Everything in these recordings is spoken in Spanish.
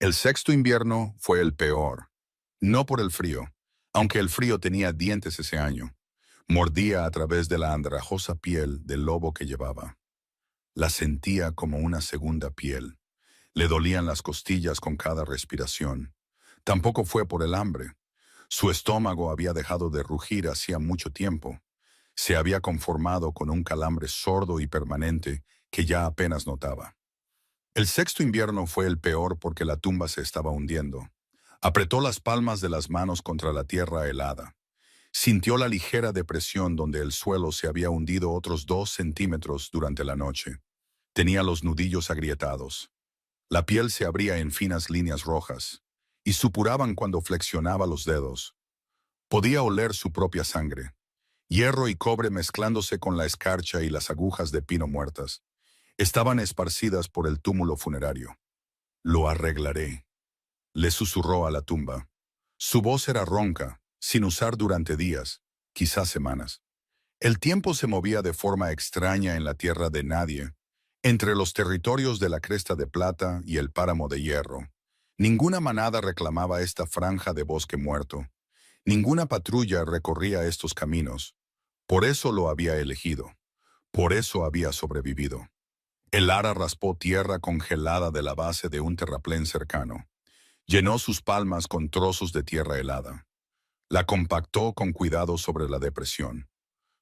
El sexto invierno fue el peor, no por el frío, aunque el frío tenía dientes ese año. Mordía a través de la andrajosa piel del lobo que llevaba. La sentía como una segunda piel. Le dolían las costillas con cada respiración. Tampoco fue por el hambre. Su estómago había dejado de rugir hacía mucho tiempo. Se había conformado con un calambre sordo y permanente que ya apenas notaba. El sexto invierno fue el peor porque la tumba se estaba hundiendo. Apretó las palmas de las manos contra la tierra helada. Sintió la ligera depresión donde el suelo se había hundido otros 2 centímetros durante la noche. Tenía los nudillos agrietados. La piel se abría en finas líneas rojas, y supuraban cuando flexionaba los dedos. Podía oler su propia sangre, hierro y cobre mezclándose con la escarcha y las agujas de pino muertas. Estaban esparcidas por el túmulo funerario. «Lo arreglaré», le susurró a la tumba. Su voz era ronca, sin usar durante días, quizás semanas. El tiempo se movía de forma extraña en la tierra de nadie, entre los territorios de la Cresta de Plata y el Páramo de Hierro. Ninguna manada reclamaba esta franja de bosque muerto. Ninguna patrulla recorría estos caminos. Por eso lo había elegido. Por eso había sobrevivido. El ara raspó tierra congelada de la base de un terraplén cercano. Llenó sus palmas con trozos de tierra helada. La compactó con cuidado sobre la depresión.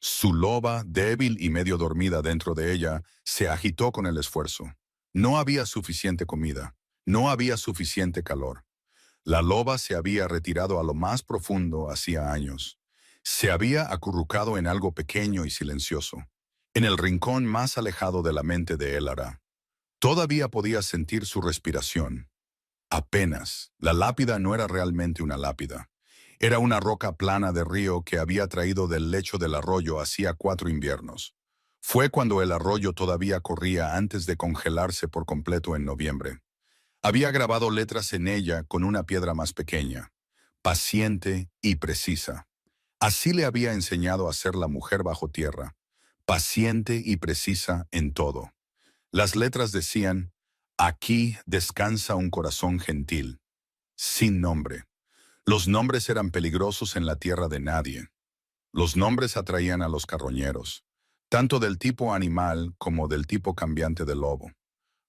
Su loba, débil y medio dormida dentro de ella, se agitó con el esfuerzo. No había suficiente comida. No había suficiente calor. La loba se había retirado a lo más profundo hacía años. Se había acurrucado en algo pequeño y silencioso, en el rincón más alejado de la mente de Elara. Todavía podía sentir su respiración. Apenas. La lápida no era realmente una lápida. Era una roca plana de río que había traído del lecho del arroyo hacía 4 inviernos. Fue cuando el arroyo todavía corría antes de congelarse por completo en noviembre. Había grabado letras en ella con una piedra más pequeña, paciente y precisa. Así le había enseñado a ser la mujer bajo tierra, paciente y precisa en todo. Las letras decían: «Aquí descansa un corazón gentil», sin nombre. Los nombres eran peligrosos en la tierra de nadie. Los nombres atraían a los carroñeros, tanto del tipo animal como del tipo cambiante de lobo.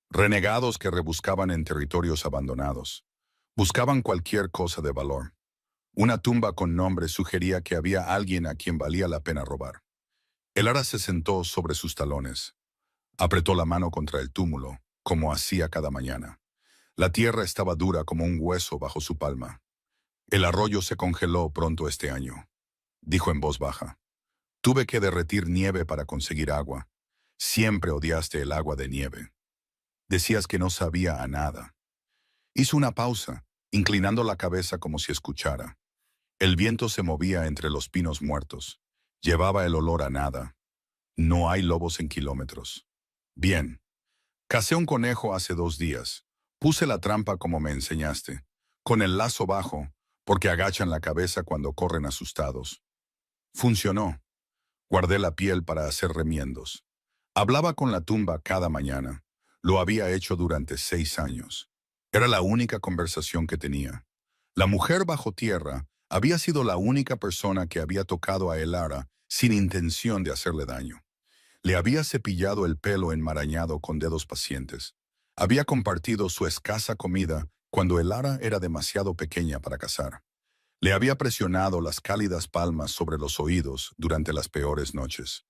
Renegados que rebuscaban en territorios abandonados. Buscaban cualquier cosa de valor. Una tumba con nombre sugería que había alguien a quien valía la pena robar. Elara se sentó sobre sus talones. Apretó la mano contra el túmulo, como hacía cada mañana. La tierra estaba dura como un hueso bajo su palma. «El arroyo se congeló pronto este año», dijo en voz baja. «Tuve que derretir nieve para conseguir agua. Siempre odiaste el agua de nieve. Decías que no sabía a nada». Hizo una pausa, inclinando la cabeza como si escuchara. El viento se movía entre los pinos muertos. Llevaba el olor a nada. No hay lobos en kilómetros. «Bien. Cacé un conejo hace 2 días. Puse la trampa como me enseñaste, con el lazo bajo, porque agachan la cabeza cuando corren asustados. Funcionó. Guardé la piel para hacer remiendos. Hablaba con la tumba cada mañana. Lo había hecho durante 6 años. Era la única conversación que tenía. La mujer bajo tierra había sido la única persona que había tocado a Elara sin intención de hacerle daño. Le había cepillado el pelo enmarañado con dedos pacientes. Había compartido su escasa comida cuando Elara era demasiado pequeña para cazar. Le había presionado las cálidas palmas sobre los oídos durante las peores noches.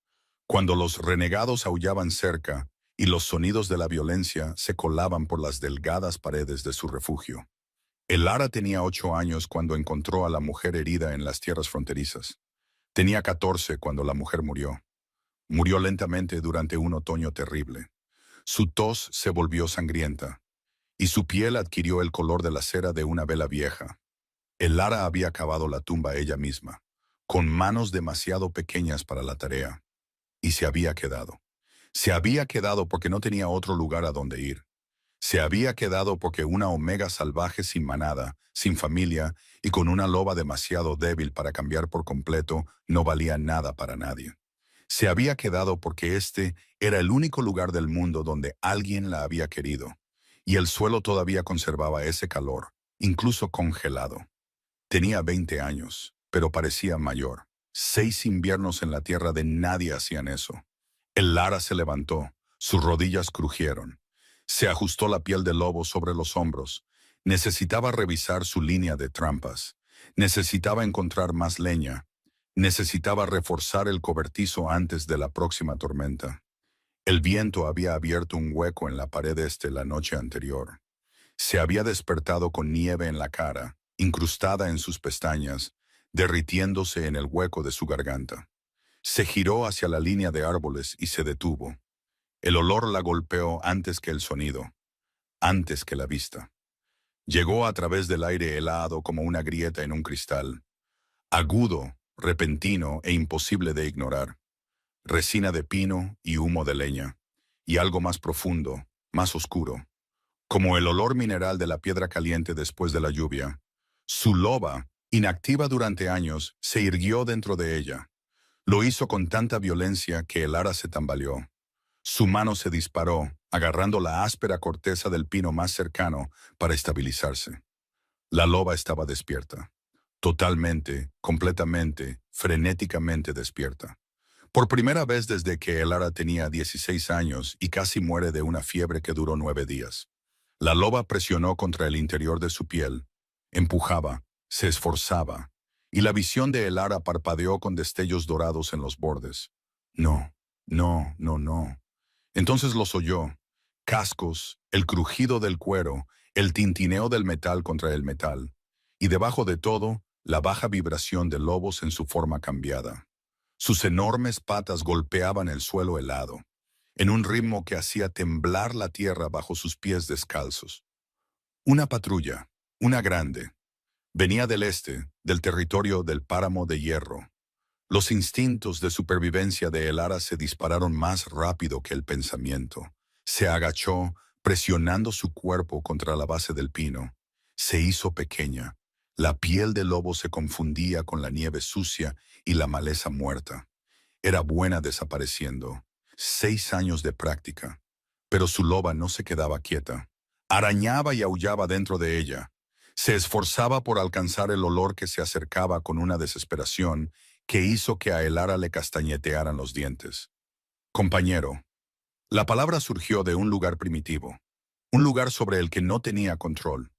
Cuando los renegados aullaban cerca y los sonidos de la violencia se colaban por las delgadas paredes de su refugio. Elara tenía 8 años cuando encontró a la mujer herida en las tierras fronterizas. Tenía 14 cuando la mujer murió. Murió lentamente durante un otoño terrible. Su tos se volvió sangrienta, y su piel adquirió el color de la cera de una vela vieja. Elara había cavado la tumba ella misma, con manos demasiado pequeñas para la tarea, y se había quedado. Se había quedado porque no tenía otro lugar a donde ir. Se había quedado porque una omega salvaje sin manada, sin familia y con una loba demasiado débil para cambiar por completo no valía nada para nadie. Se había quedado porque este era el único lugar del mundo donde alguien la había querido, y el suelo todavía conservaba ese calor, incluso congelado. Tenía 20 años, pero parecía mayor. 6 inviernos en la tierra de nadie hacían eso. El Lara se levantó, sus rodillas crujieron. Se ajustó la piel del lobo sobre los hombros. Necesitaba revisar su línea de trampas. Necesitaba encontrar más leña. Necesitaba reforzar el cobertizo antes de la próxima tormenta. El viento había abierto un hueco en la pared este la noche anterior. Se había despertado con nieve en la cara, incrustada en sus pestañas, derritiéndose en el hueco de su garganta. Se giró hacia la línea de árboles y se detuvo. El olor la golpeó antes que el sonido, antes que la vista. Llegó a través del aire helado como una grieta en un cristal, agudo, repentino e imposible de ignorar. Resina de pino y humo de leña, y algo más profundo, más oscuro, como el olor mineral de la piedra caliente después de la lluvia. Su loba, inactiva durante años, se irguió dentro de ella. Lo hizo con tanta violencia que el ara se tambaleó. Su mano se disparó, agarrando la áspera corteza del pino más cercano para estabilizarse. La loba estaba despierta. Totalmente, completamente, frenéticamente despierta. Por primera vez desde que el ara tenía 16 años y casi muere de una fiebre que duró 9 días. La loba presionó contra el interior de su piel, empujaba, se esforzaba, y la visión de el ara parpadeó con destellos dorados en los bordes. No, no, no, no. Entonces los oyó, cascos, el crujido del cuero, el tintineo del metal contra el metal, y debajo de todo, la baja vibración de lobos en su forma cambiada. Sus enormes patas golpeaban el suelo helado, en un ritmo que hacía temblar la tierra bajo sus pies descalzos. Una patrulla, una grande, venía del este, del territorio del Páramo de Hierro. Los instintos de supervivencia de el ara se dispararon más rápido que el pensamiento. Se agachó, presionando su cuerpo contra la base del pino. Se hizo pequeña. La piel del lobo se confundía con la nieve sucia y la maleza muerta. Era buena desapareciendo. 6 años de práctica. Pero su loba no se quedaba quieta. Arañaba y aullaba dentro de ella. Se esforzaba por alcanzar el olor que se acercaba con una desesperación que hizo que a el ara le castañetearan los dientes. Compañero. La palabra surgió de un lugar primitivo. Un lugar sobre el que no tenía control.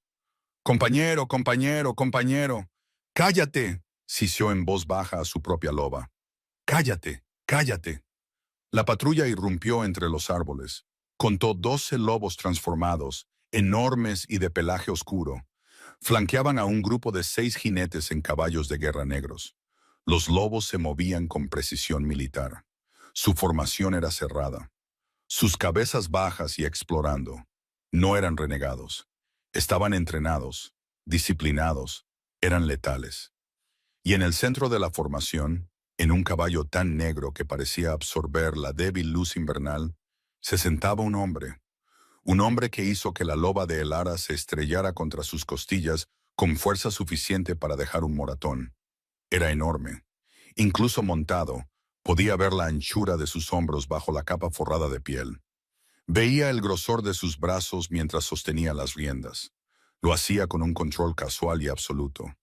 Compañero, compañero, compañero. ¡Cállate!, sisió en voz baja a su propia loba. ¡Cállate! ¡Cállate! La patrulla irrumpió entre los árboles. Contó 12 lobos transformados, enormes y de pelaje oscuro. Flanqueaban a un grupo de 6 jinetes en caballos de guerra negros. Los lobos se movían con precisión militar. Su formación era cerrada. Sus cabezas bajas y explorando. No eran renegados. Estaban entrenados, disciplinados, eran letales. Y en el centro de la formación, en un caballo tan negro que parecía absorber la débil luz invernal, se sentaba un hombre que hizo que la loba de el ara se estrellara contra sus costillas con fuerza suficiente para dejar un moratón. Era enorme. Incluso montado, podía ver la anchura de sus hombros bajo la capa forrada de piel. Veía el grosor de sus brazos mientras sostenía las riendas. Lo hacía con un control casual y absoluto.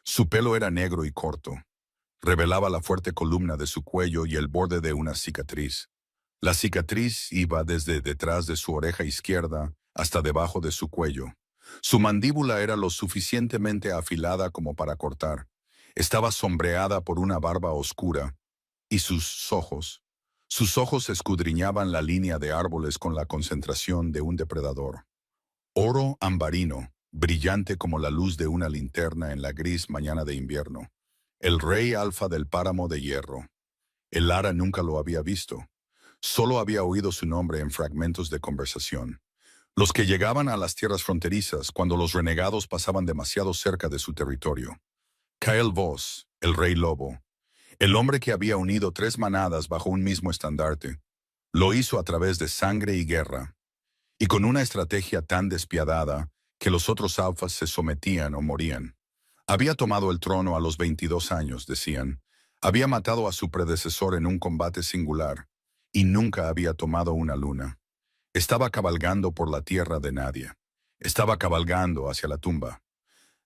Su pelo era negro y corto. Revelaba la fuerte columna de su cuello y el borde de una cicatriz. La cicatriz iba desde detrás de su oreja izquierda hasta debajo de su cuello. Su mandíbula era lo suficientemente afilada como para cortar. Estaba sombreada por una barba oscura, y sus ojos escudriñaban la línea de árboles con la concentración de un depredador. Oro ambarino, brillante como la luz de una linterna en la gris mañana de invierno. El rey alfa del Páramo de Hierro. El ara nunca lo había visto. Solo había oído su nombre en fragmentos de conversación. Los que llegaban a las tierras fronterizas cuando los renegados pasaban demasiado cerca de su territorio. Kyle Voss, el rey lobo. El hombre que había unido 3 manadas bajo un mismo estandarte. Lo hizo a través de sangre y guerra. Y con una estrategia tan despiadada que los otros alfas se sometían o morían. Había tomado el trono a los 22 años, decían. Había matado a su predecesor en un combate singular. Y nunca había tomado una luna. Estaba cabalgando por la tierra de nadie. Estaba cabalgando hacia la tumba.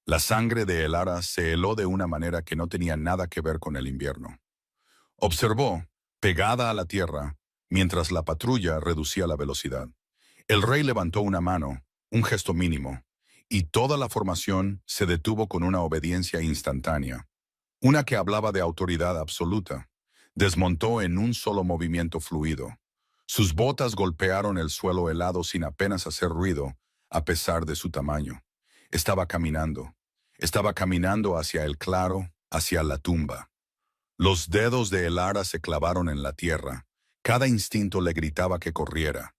La sangre de Elara se heló de una manera que no tenía nada que ver con el invierno. Observó, pegada a la tierra, mientras la patrulla reducía la velocidad. El rey levantó una mano, un gesto mínimo, y toda la formación se detuvo con una obediencia instantánea, una que hablaba de autoridad absoluta. Desmontó en un solo movimiento fluido. Sus botas golpearon el suelo helado sin apenas hacer ruido, a pesar de su tamaño. Estaba caminando. Estaba caminando hacia el claro, hacia la tumba. Los dedos de Elara se clavaron en la tierra. Cada instinto le gritaba que corriera.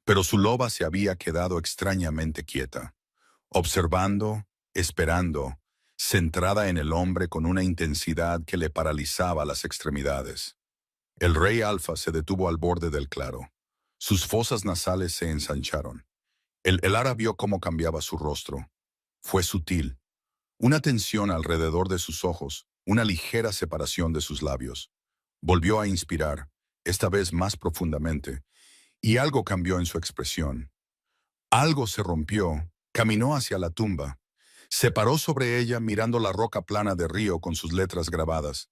Pero su loba se había quedado extrañamente quieta, observando, esperando, centrada en el hombre con una intensidad que le paralizaba las extremidades. El rey Alfa se detuvo al borde del claro. Sus fosas nasales se ensancharon. El Elara vio cómo cambiaba su rostro. Fue sutil. Una tensión alrededor de sus ojos, una ligera separación de sus labios. Volvió a inspirar, esta vez más profundamente, y algo cambió en su expresión. Algo se rompió, caminó hacia la tumba, se paró sobre ella mirando la roca plana de río con sus letras grabadas,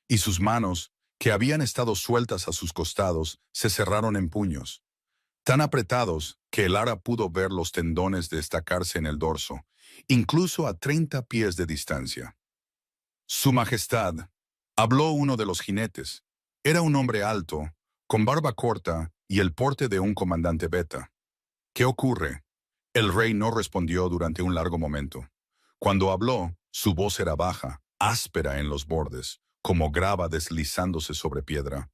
y sus manos, que habían estado sueltas a sus costados, se cerraron en puños, tan apretados que Elara pudo ver los tendones destacarse en el dorso, incluso a 30 pies de distancia. Su Majestad, habló uno de los jinetes. Era un hombre alto, con barba corta y el porte de un comandante beta. ¿Qué ocurre? El rey no respondió durante un largo momento. Cuando habló, su voz era baja, áspera en los bordes, como grava deslizándose sobre piedra.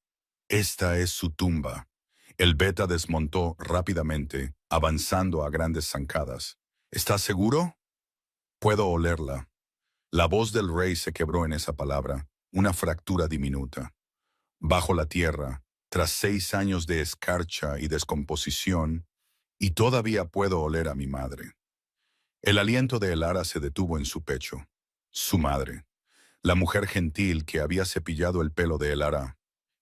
Esta es su tumba. El beta desmontó rápidamente, avanzando a grandes zancadas. ¿Estás seguro? Puedo olerla. La voz del rey se quebró en esa palabra, una fractura diminuta. Bajo la tierra, tras 6 años de escarcha y descomposición, y todavía puedo oler a mi madre. El aliento de Elara se detuvo en su pecho. Su madre, la mujer gentil que había cepillado el pelo de Elara,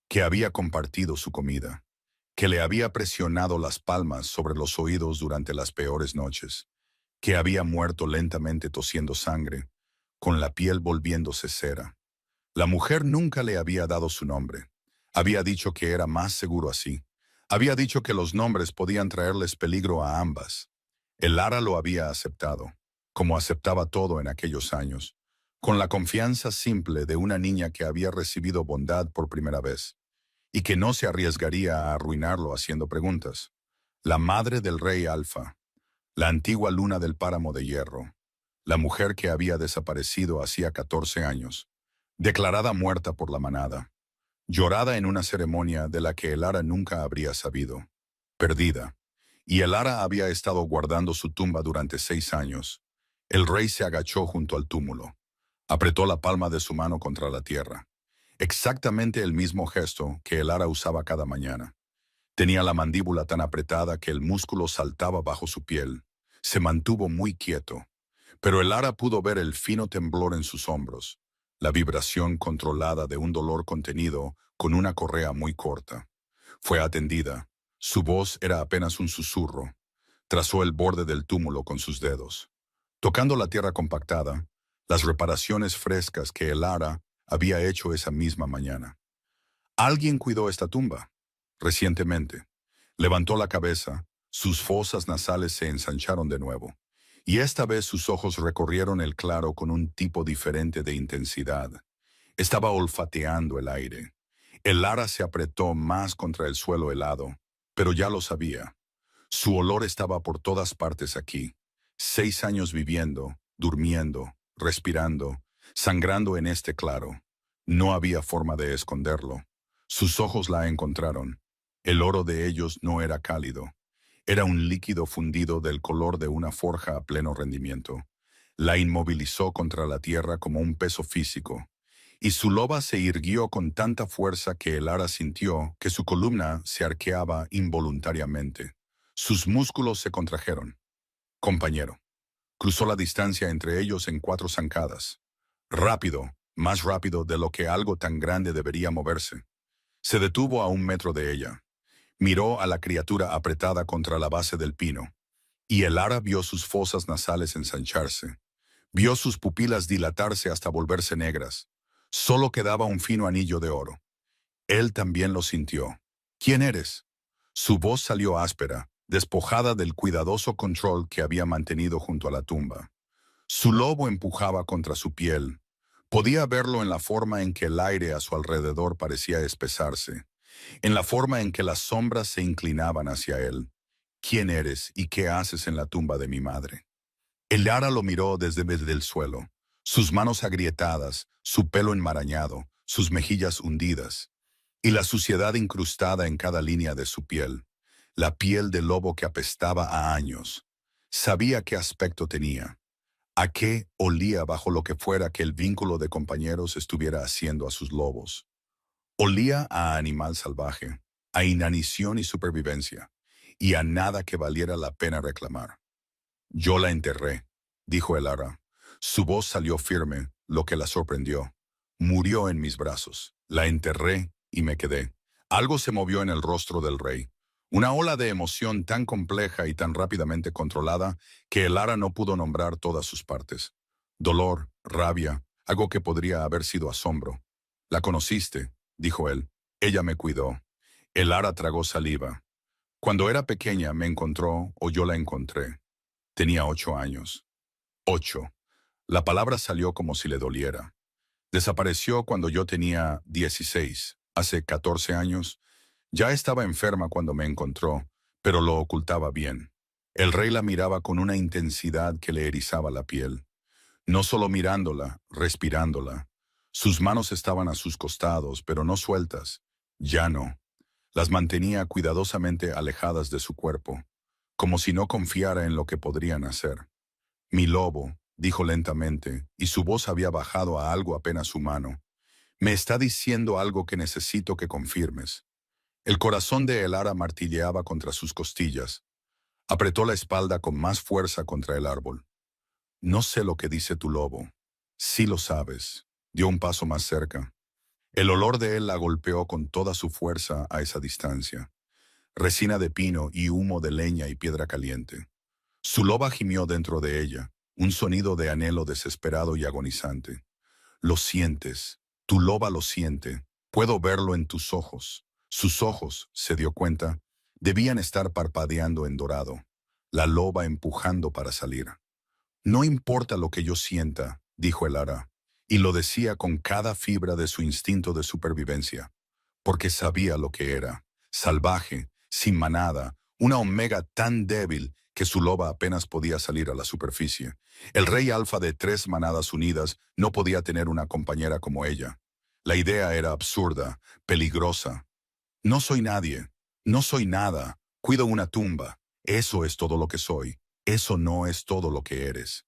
que había compartido su comida, que le había presionado las palmas sobre los oídos durante las peores noches, que había muerto lentamente tosiendo sangre, con la piel volviéndose cera. La mujer nunca le había dado su nombre. Había dicho que era más seguro así. Había dicho que los nombres podían traerles peligro a ambas. Elara lo había aceptado, como aceptaba todo en aquellos años, con la confianza simple de una niña que había recibido bondad por primera vez, y que no se arriesgaría a arruinarlo haciendo preguntas. La madre del rey Alfa, la antigua luna del páramo de hierro, la mujer que había desaparecido hacía 14 años, declarada muerta por la manada, llorada en una ceremonia de la que Elara nunca habría sabido, perdida, y Elara había estado guardando su tumba durante 6 años. El rey se agachó junto al túmulo, apretó la palma de su mano contra la tierra, exactamente el mismo gesto que Elara usaba cada mañana. Tenía la mandíbula tan apretada que el músculo saltaba bajo su piel. Se mantuvo muy quieto, pero Elara pudo ver el fino temblor en sus hombros, la vibración controlada de un dolor contenido con una correa muy corta. Fue atendida. Su voz era apenas un susurro. Trazó el borde del túmulo con sus dedos, tocando la tierra compactada, las reparaciones frescas que Elara había hecho esa misma mañana. Alguien cuidó esta tumba, recientemente. Levantó la cabeza, sus fosas nasales se ensancharon de nuevo, y esta vez sus ojos recorrieron el claro con un tipo diferente de intensidad. Estaba olfateando el aire. Elara se apretó más contra el suelo helado, pero ya lo sabía. Su olor estaba por todas partes aquí. 6 años viviendo, durmiendo, respirando, sangrando en este claro. No había forma de esconderlo. Sus ojos la encontraron. El oro de ellos no era cálido. Era un líquido fundido del color de una forja a pleno rendimiento. La inmovilizó contra la tierra como un peso físico, y su loba se irguió con tanta fuerza que Elara sintió que su columna se arqueaba involuntariamente. Sus músculos se contrajeron. Compañero. Cruzó la distancia entre ellos en 4 zancadas. Rápido, más rápido de lo que algo tan grande debería moverse. Se detuvo a 1 metro de ella. Miró a la criatura apretada contra la base del pino, y el ara vio sus fosas nasales ensancharse. Vio sus pupilas dilatarse hasta volverse negras. Solo quedaba un fino anillo de oro. Él también lo sintió. ¿Quién eres? Su voz salió áspera, despojada del cuidadoso control que había mantenido junto a la tumba. Su lobo empujaba contra su piel. Podía verlo en la forma en que el aire a su alrededor parecía espesarse, en la forma en que las sombras se inclinaban hacia él. ¿Quién eres y qué haces en la tumba de mi madre? El ara lo miró desde el suelo, sus manos agrietadas, su pelo enmarañado, sus mejillas hundidas, y la suciedad incrustada en cada línea de su piel, la piel del lobo que apestaba a años. Sabía qué aspecto tenía, a qué olía bajo lo que fuera que el vínculo de compañeros estuviera haciendo a sus lobos. Olía a animal salvaje, a inanición y supervivencia, y a nada que valiera la pena reclamar. Yo la enterré, dijo el ara. Su voz salió firme, lo que la sorprendió. Murió en mis brazos. La enterré y me quedé. Algo se movió en el rostro del rey. Una ola de emoción tan compleja y tan rápidamente controlada que el ara no pudo nombrar todas sus partes. Dolor, rabia, algo que podría haber sido asombro. La conociste, dijo él. Ella me cuidó. El ara tragó saliva. Cuando era pequeña me encontró o yo la encontré. Tenía 8 años. 8. La palabra salió como si le doliera. Desapareció cuando yo tenía 16. Hace 14 años. Ya estaba enferma cuando me encontró, pero lo ocultaba bien. El rey la miraba con una intensidad que le erizaba la piel. No solo mirándola, respirándola. Sus manos estaban a sus costados, pero no sueltas. Ya no. Las mantenía cuidadosamente alejadas de su cuerpo, como si no confiara en lo que podrían hacer. Mi lobo, dijo lentamente, y su voz había bajado a algo apenas humano. Me está diciendo algo que necesito que confirmes. El corazón de el ara martilleaba contra sus costillas. Apretó la espalda con más fuerza contra el árbol. No sé lo que dice tu lobo. Sí lo sabes. Dio un paso más cerca. El olor de él la golpeó con toda su fuerza a esa distancia. Resina de pino y humo de leña y piedra caliente. Su loba gimió dentro de ella, un sonido de anhelo desesperado y agonizante. Lo sientes, tu loba lo siente, puedo verlo en tus ojos. Sus ojos, se dio cuenta, debían estar parpadeando en dorado, la loba empujando para salir. No importa lo que yo sienta, dijo el ara, y lo decía con cada fibra de su instinto de supervivencia, porque sabía lo que era, salvaje, sin manada, una omega tan débil que su loba apenas podía salir a la superficie. El rey alfa de 3 manadas unidas no podía tener una compañera como ella. La idea era absurda, peligrosa. No soy nadie, no soy nada, cuido una tumba. Eso es todo lo que soy. Eso no es todo lo que eres.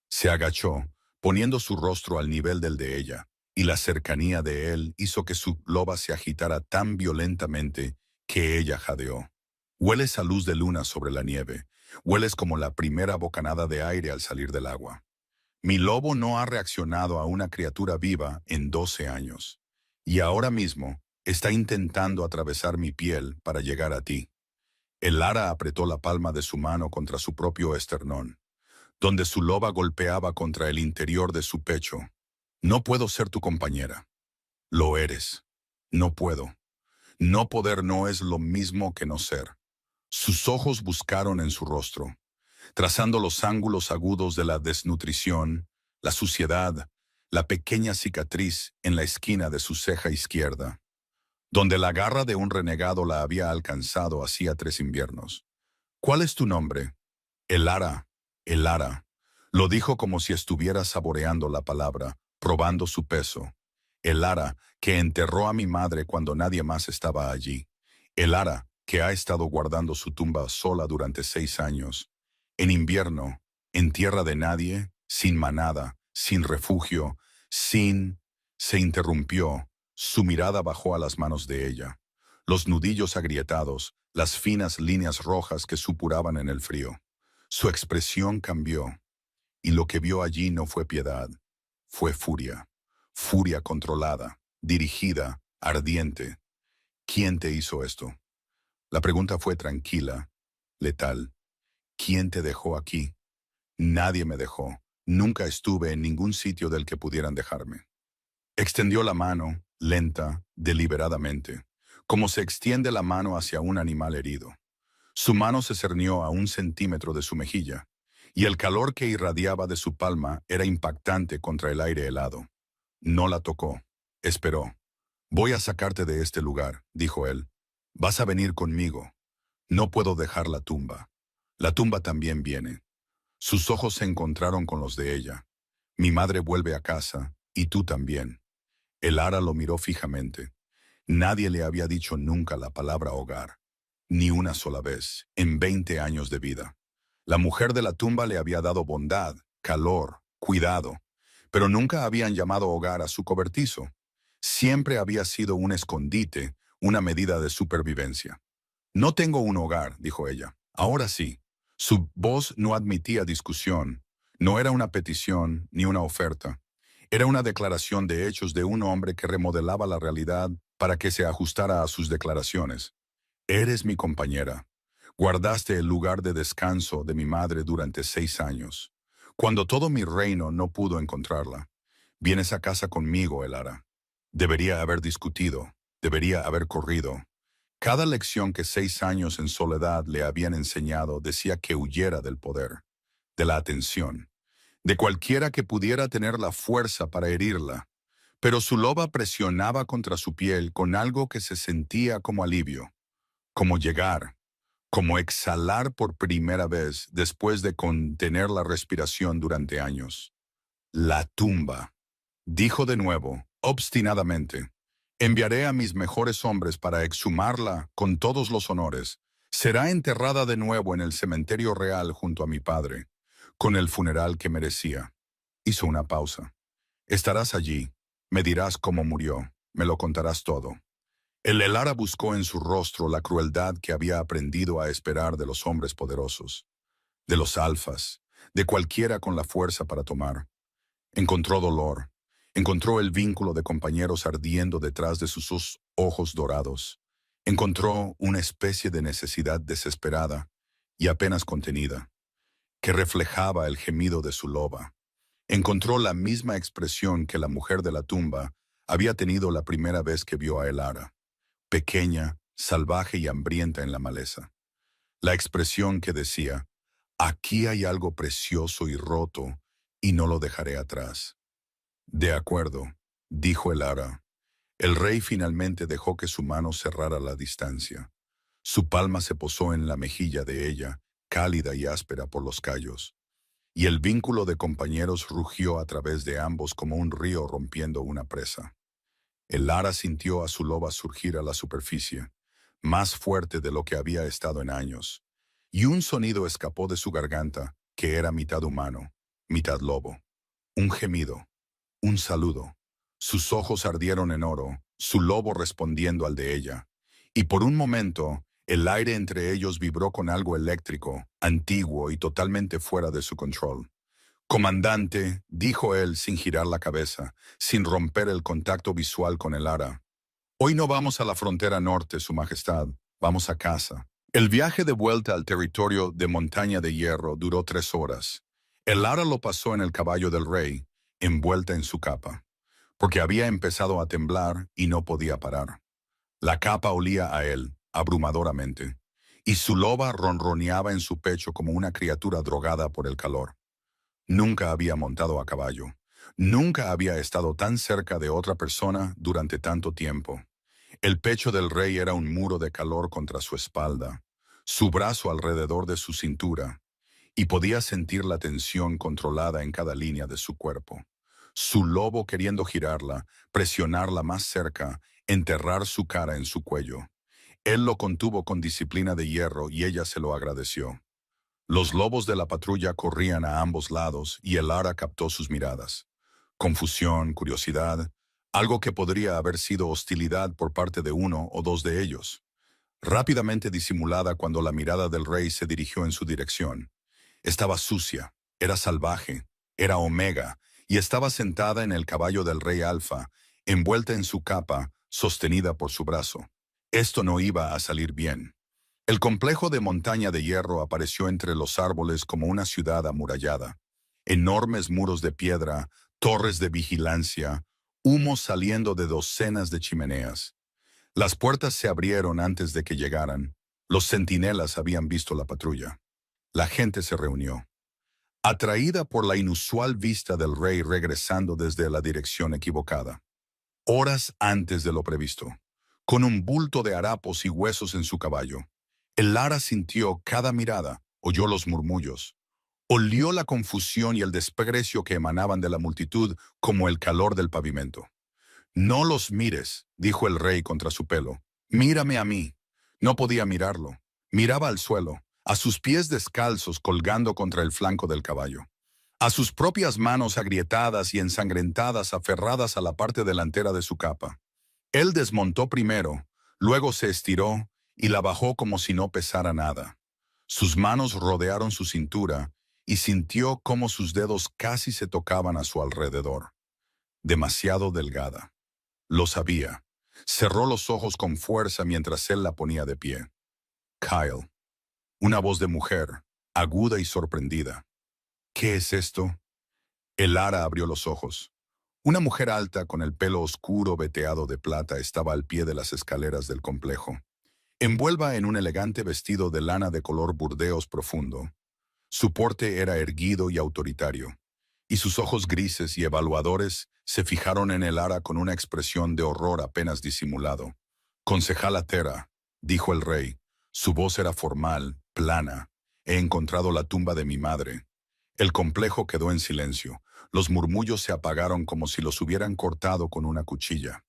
Se agachó, poniendo su rostro al nivel del de ella, y la cercanía de él hizo que su loba se agitara tan violentamente que ella jadeó. Hueles a luz de luna sobre la nieve, hueles como la primera bocanada de aire al salir del agua. Mi lobo no ha reaccionado a una criatura viva en 12 años, y ahora mismo está intentando atravesar mi piel para llegar a ti. El ara apretó la palma de su mano contra su propio esternón, donde su loba golpeaba contra el interior de su pecho. No puedo ser tu compañera. Lo eres. No puedo. No poder no es lo mismo que no ser. Sus ojos buscaron en su rostro, trazando los ángulos agudos de la desnutrición, la suciedad, la pequeña cicatriz en la esquina de su ceja izquierda, donde la garra de un renegado la había alcanzado hacía 3 inviernos. ¿Cuál es tu nombre? El ara. El ara. Lo dijo como si estuviera saboreando la palabra, probando su peso. El ara que enterró a mi madre cuando nadie más estaba allí. El ara que ha estado guardando su tumba sola durante 6 años. En invierno, en tierra de nadie, sin manada, sin refugio, sin... Se interrumpió. Su mirada bajó a las manos de ella. Los nudillos agrietados, las finas líneas rojas que supuraban en el frío. Su expresión cambió, y lo que vio allí no fue piedad, fue furia. Furia controlada, dirigida, ardiente. ¿Quién te hizo esto? La pregunta fue tranquila, letal. ¿Quién te dejó aquí? Nadie me dejó. Nunca estuve en ningún sitio del que pudieran dejarme. Extendió la mano, lenta, deliberadamente, como se extiende la mano hacia un animal herido. Su mano se cernió a 1 centímetro de su mejilla, y el calor que irradiaba de su palma era impactante contra el aire helado. No la tocó. Esperó. «Voy a sacarte de este lugar», dijo él. «Vas a venir conmigo. No puedo dejar la tumba. La tumba también viene». Sus ojos se encontraron con los de ella. «Mi madre vuelve a casa, y tú también». El ara lo miró fijamente. Nadie le había dicho nunca la palabra hogar, ni una sola vez, en 20 años de vida. La mujer de la tumba le había dado bondad, calor, cuidado, pero nunca habían llamado hogar a su cobertizo. Siempre había sido un escondite, una medida de supervivencia. «No tengo un hogar», dijo ella. «Ahora sí». Su voz no admitía discusión. No era una petición ni una oferta. Era una declaración de hechos de un hombre que remodelaba la realidad para que se ajustara a sus declaraciones. «Eres mi compañera. Guardaste el lugar de descanso de mi madre durante 6 años. Cuando todo mi reino no pudo encontrarla. Vienes a casa conmigo, Elara». Debería haber discutido, debería haber corrido. Cada lección que 6 años en soledad le habían enseñado decía que huyera del poder, de la atención, de cualquiera que pudiera tener la fuerza para herirla. Pero su loba presionaba contra su piel con algo que se sentía como alivio, como llegar, como exhalar por primera vez después de contener la respiración durante años. «La tumba», dijo de nuevo, obstinadamente. «Enviaré a mis mejores hombres para exhumarla con todos los honores. Será enterrada de nuevo en el cementerio real junto a mi padre, con el funeral que merecía». Hizo una pausa. «Estarás allí. Me dirás cómo murió. Me lo contarás todo». El Elara buscó en su rostro la crueldad que había aprendido a esperar de los hombres poderosos, de los alfas, de cualquiera con la fuerza para tomar. Encontró dolor. Encontró el vínculo de compañeros ardiendo detrás de sus ojos dorados. Encontró una especie de necesidad desesperada y apenas contenida, que reflejaba el gemido de su loba. Encontró la misma expresión que la mujer de la tumba había tenido la primera vez que vio a Elara, pequeña, salvaje y hambrienta en la maleza. La expresión que decía: «Aquí hay algo precioso y roto, y no lo dejaré atrás». «De acuerdo», dijo Elara. El rey finalmente dejó que su mano cerrara la distancia. Su palma se posó en la mejilla de ella, cálida y áspera por los callos, y el vínculo de compañeros rugió a través de ambos como un río rompiendo una presa. Elara sintió a su loba surgir a la superficie, más fuerte de lo que había estado en años, y un sonido escapó de su garganta, que era mitad humano, mitad lobo. Un gemido. Un saludo. Sus ojos ardieron en oro, su lobo respondiendo al de ella. Y por un momento, el aire entre ellos vibró con algo eléctrico, antiguo y totalmente fuera de su control. «Comandante», dijo él sin girar la cabeza, sin romper el contacto visual con el ara. «Hoy no vamos a la frontera norte, Su Majestad. Vamos a casa». El viaje de vuelta al territorio de Montaña de Hierro duró 3 horas. El ara lo pasó en el caballo del rey, envuelta en su capa, porque había empezado a temblar y no podía parar. La capa olía a él, abrumadoramente, y su loba ronroneaba en su pecho como una criatura drogada por el calor. Nunca había montado a caballo. Nunca había estado tan cerca de otra persona durante tanto tiempo. El pecho del rey era un muro de calor contra su espalda, su brazo alrededor de su cintura, y podía sentir la tensión controlada en cada línea de su cuerpo. Su lobo queriendo girarla, presionarla más cerca, enterrar su cara en su cuello. Él lo contuvo con disciplina de hierro y ella se lo agradeció. Los lobos de la patrulla corrían a ambos lados y el ara captó sus miradas. Confusión, curiosidad, algo que podría haber sido hostilidad por parte de uno o dos de ellos. Rápidamente disimulada cuando la mirada del rey se dirigió en su dirección. Estaba sucia, era salvaje, era omega, y estaba sentada en el caballo del rey Alfa, envuelta en su capa, sostenida por su brazo. Esto no iba a salir bien. El complejo de montaña de hierro apareció entre los árboles como una ciudad amurallada. Enormes muros de piedra, torres de vigilancia, humo saliendo de docenas de chimeneas. Las puertas se abrieron antes de que llegaran. Los centinelas habían visto la patrulla. La gente se reunió, atraída por la inusual vista del rey regresando desde la dirección equivocada. Horas antes de lo previsto, con un bulto de harapos y huesos en su caballo. El Lara sintió cada mirada, oyó los murmullos, olió la confusión y el desprecio que emanaban de la multitud como el calor del pavimento. «No los mires», dijo el rey contra su pelo. «Mírame a mí». No podía mirarlo. Miraba al suelo, a sus pies descalzos colgando contra el flanco del caballo, a sus propias manos agrietadas y ensangrentadas aferradas a la parte delantera de su capa. Él desmontó primero, luego se estiró y la bajó como si no pesara nada. Sus manos rodearon su cintura y sintió cómo sus dedos casi se tocaban a su alrededor. Demasiado delgada. Lo sabía. Cerró los ojos con fuerza mientras él la ponía de pie. «Kyle». Una voz de mujer, aguda y sorprendida. «¿Qué es esto?» El Lara abrió los ojos. Una mujer alta con el pelo oscuro veteado de plata estaba al pie de las escaleras del complejo, envuelta en un elegante vestido de lana de color burdeos profundo. Su porte era erguido y autoritario, y sus ojos grises y evaluadores se fijaron en el Lara con una expresión de horror apenas disimulado. «Concejala Thera», dijo el rey. Su voz era formal, plana. «He encontrado la tumba de mi madre». El complejo quedó en silencio. Los murmullos se apagaron como si los hubieran cortado con una cuchilla.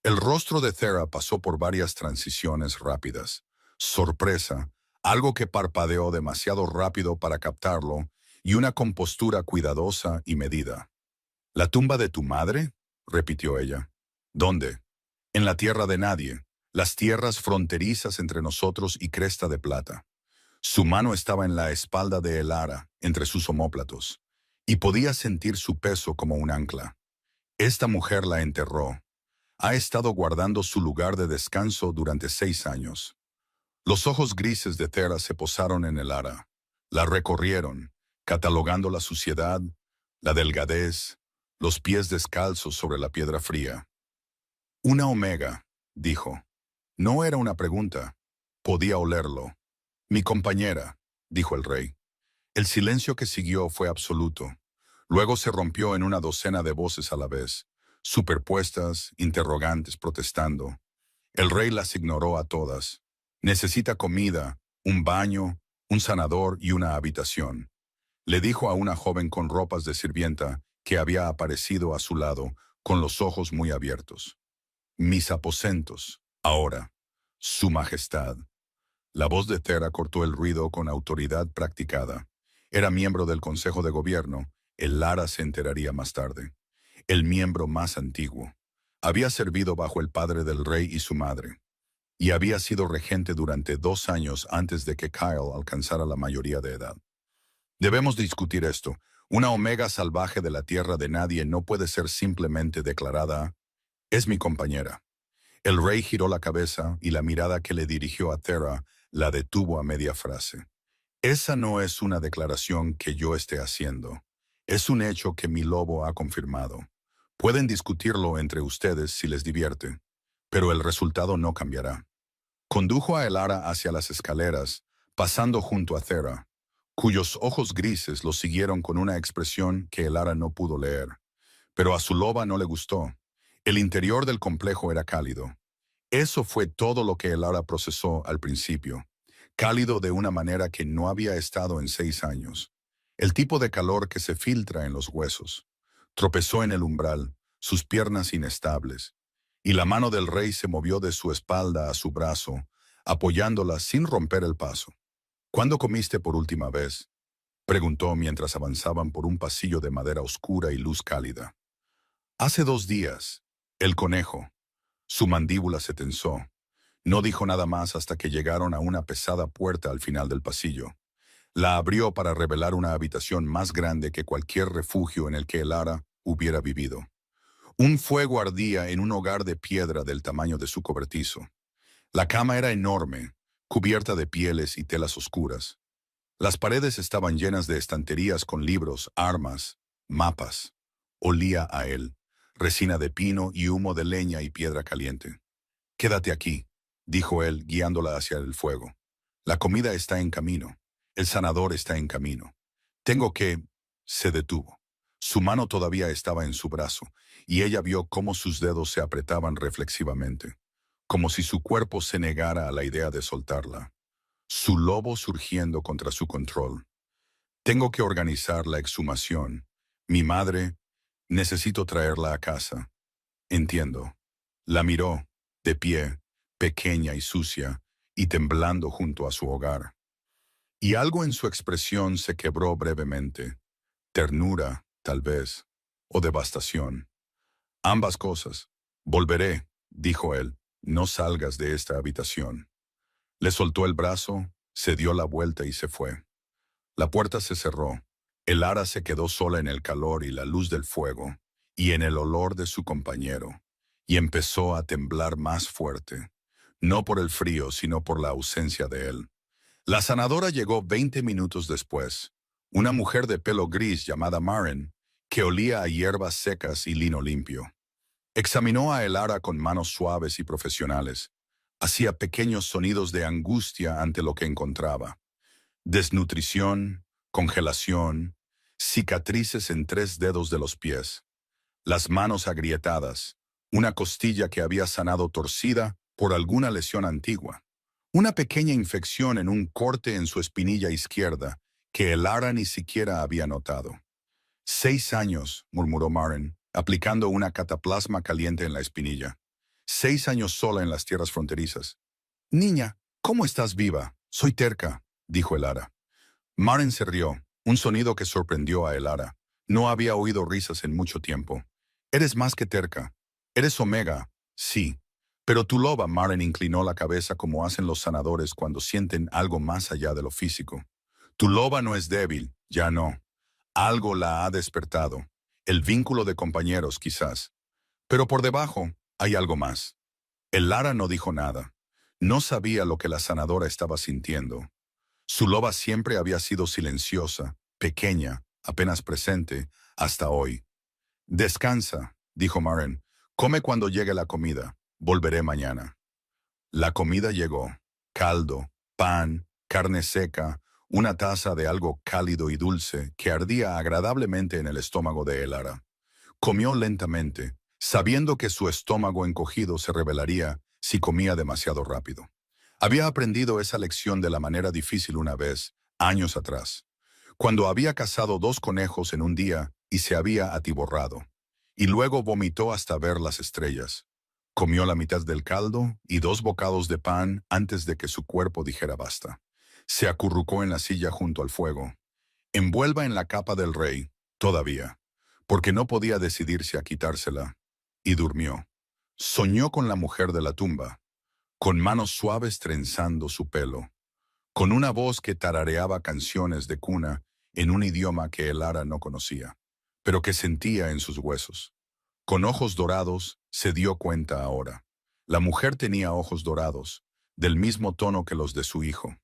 El rostro de Thera pasó por varias transiciones rápidas. Sorpresa, algo que parpadeó demasiado rápido para captarlo, y una compostura cuidadosa y medida. «¿La tumba de tu madre?», repitió ella. «¿Dónde?» «En la tierra de nadie, las tierras fronterizas entre nosotros y Cresta de Plata». Su mano estaba en la espalda de el Lara, entre sus omóplatos, y podía sentir su peso como un ancla. Esta mujer la enterró. Ha estado guardando su lugar de descanso durante 6 años. Los ojos grises de Thera se posaron en el Lara. La recorrieron, catalogando la suciedad, la delgadez, los pies descalzos sobre la piedra fría. «Una omega», dijo. No era una pregunta. Podía olerlo. «Mi compañera», dijo el rey. El silencio que siguió fue absoluto. Luego se rompió en una docena de voces a la vez, superpuestas, interrogantes, protestando. El rey las ignoró a todas. «Necesita comida, un baño, un sanador y una habitación», le dijo a una joven con ropas de sirvienta que había aparecido a su lado, con los ojos muy abiertos. «Mis aposentos, ahora, Su Majestad». La voz de Thera cortó el ruido con autoridad practicada. Era miembro del Consejo de Gobierno. El Lara se enteraría más tarde. El miembro más antiguo. Había servido bajo el padre del rey y su madre. Y había sido regente durante 2 años antes de que Kyle alcanzara la mayoría de edad. Debemos discutir esto. Una omega salvaje de la tierra de nadie no puede ser simplemente declarada «es mi compañera». El rey giró la cabeza y la mirada que le dirigió a Thera la detuvo a media frase. «Esa no es una declaración que yo esté haciendo. Es un hecho que mi lobo ha confirmado. Pueden discutirlo entre ustedes si les divierte, pero el resultado no cambiará». Condujo a el Lara hacia las escaleras, pasando junto a Thera, cuyos ojos grises lo siguieron con una expresión que el Lara no pudo leer. Pero a su loba no le gustó. El interior del complejo era cálido. Eso fue todo lo que el Lara procesó al principio. Cálido de una manera que no había estado en 6 años. El tipo de calor que se filtra en los huesos. Tropezó en el umbral, sus piernas inestables, y la mano del rey se movió de su espalda a su brazo, apoyándola sin romper el paso. «¿Cuándo comiste por última vez?», preguntó mientras avanzaban por un pasillo de madera oscura y luz cálida. «Hace 2 días. El conejo». Su mandíbula se tensó. No dijo nada más hasta que llegaron a una pesada puerta al final del pasillo. La abrió para revelar una habitación más grande que cualquier refugio en el que el Lara hubiera vivido. Un fuego ardía en un hogar de piedra del tamaño de su cobertizo. La cama era enorme, cubierta de pieles y telas oscuras. Las paredes estaban llenas de estanterías con libros, armas, mapas. Olía a él, resina de pino y humo de leña y piedra caliente. «Quédate aquí», dijo él, guiándola hacia el fuego. «La comida está en camino. El sanador está en camino. Tengo que...» Se detuvo. Su mano todavía estaba en su brazo, y ella vio cómo sus dedos se apretaban reflexivamente, como si su cuerpo se negara a la idea de soltarla. Su lobo surgiendo contra su control. «Tengo que organizar la exhumación. Mi madre, necesito traerla a casa». «Entiendo». La miró, de pie, pequeña y sucia, y temblando junto a su hogar. Y algo en su expresión se quebró brevemente. Ternura, tal vez, o devastación. Ambas cosas. «Volveré», dijo él. «No salgas de esta habitación». Le soltó el brazo, se dio la vuelta y se fue. La puerta se cerró. El ara se quedó sola en el calor y la luz del fuego, y en el olor de su compañero, y empezó a temblar más fuerte, no por el frío, sino por la ausencia de él. La sanadora llegó 20 minutos después, una mujer de pelo gris llamada Maren, que olía a hierbas secas y lino limpio. Examinó a el ara con manos suaves y profesionales. Hacía pequeños sonidos de angustia ante lo que encontraba. Desnutrición, congelación, cicatrices en 3 dedos de los pies, las manos agrietadas, una costilla que había sanado torcida por alguna lesión antigua, una pequeña infección en un corte en su espinilla izquierda que el ara ni siquiera había notado. 6 años, murmuró Maren, aplicando una cataplasma caliente en la espinilla. 6 años sola en las tierras fronterizas. «Niña, ¿cómo estás viva? Soy terca», dijo el ara. Maren se rió, un sonido que sorprendió a el ara. No había oído risas en mucho tiempo. «Eres más que terca. Eres Omega, sí. Pero tu loba», Maren inclinó la cabeza como hacen los sanadores cuando sienten algo más allá de lo físico. «Tu loba no es débil, ya no. Algo la ha despertado. El vínculo de compañeros, quizás. Pero por debajo hay algo más». El ara no dijo nada. No sabía lo que la sanadora estaba sintiendo. Su loba siempre había sido silenciosa, pequeña, apenas presente, hasta hoy. «Descansa», dijo Maren. «Come cuando llegue la comida. Volveré mañana». La comida llegó. Caldo, pan, carne seca, una taza de algo cálido y dulce que ardía agradablemente en el estómago de el ara. Comió lentamente, sabiendo que su estómago encogido se revelaría si comía demasiado rápido. Había aprendido esa lección de la manera difícil una vez, años atrás, cuando había cazado 2 conejos en un día y se había atiborrado, y luego vomitó hasta ver las estrellas. Comió la mitad del caldo y 2 bocados de pan antes de que su cuerpo dijera basta. Se acurrucó en la silla junto al fuego, envuelva en la capa del rey, todavía, porque no podía decidirse a quitársela, y durmió. Soñó con la mujer de la tumba, con manos suaves trenzando su pelo, con una voz que tarareaba canciones de cuna en un idioma que el ara no conocía, pero que sentía en sus huesos. Con ojos dorados, se dio cuenta ahora. La mujer tenía ojos dorados, del mismo tono que los de su hijo.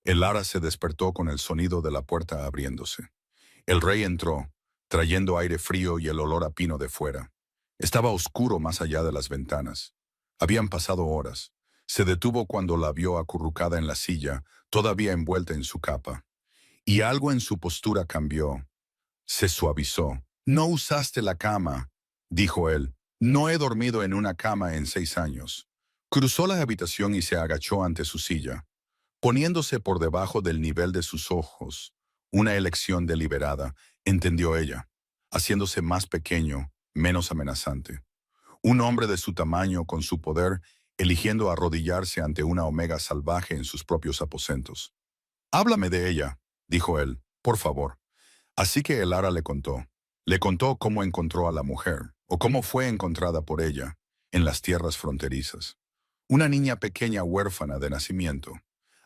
El ara se despertó con el sonido de la puerta abriéndose. El rey entró, trayendo aire frío y el olor a pino de fuera. Estaba oscuro más allá de las ventanas. Habían pasado horas. Se detuvo cuando la vio acurrucada en la silla, todavía envuelta en su capa. Y algo en su postura cambió. Se suavizó. «No usaste la cama», dijo él. «No he dormido en una cama en 6 años». Cruzó la habitación y se agachó ante su silla, poniéndose por debajo del nivel de sus ojos. Una elección deliberada, entendió ella, haciéndose más pequeño, menos amenazante. Un hombre de su tamaño, con su poder, eligiendo arrodillarse ante una omega salvaje en sus propios aposentos. «Háblame de ella», dijo él, «por favor». Así que el ara le contó. Le contó cómo encontró a la mujer, o cómo fue encontrada por ella, en las tierras fronterizas. Una niña pequeña huérfana de nacimiento,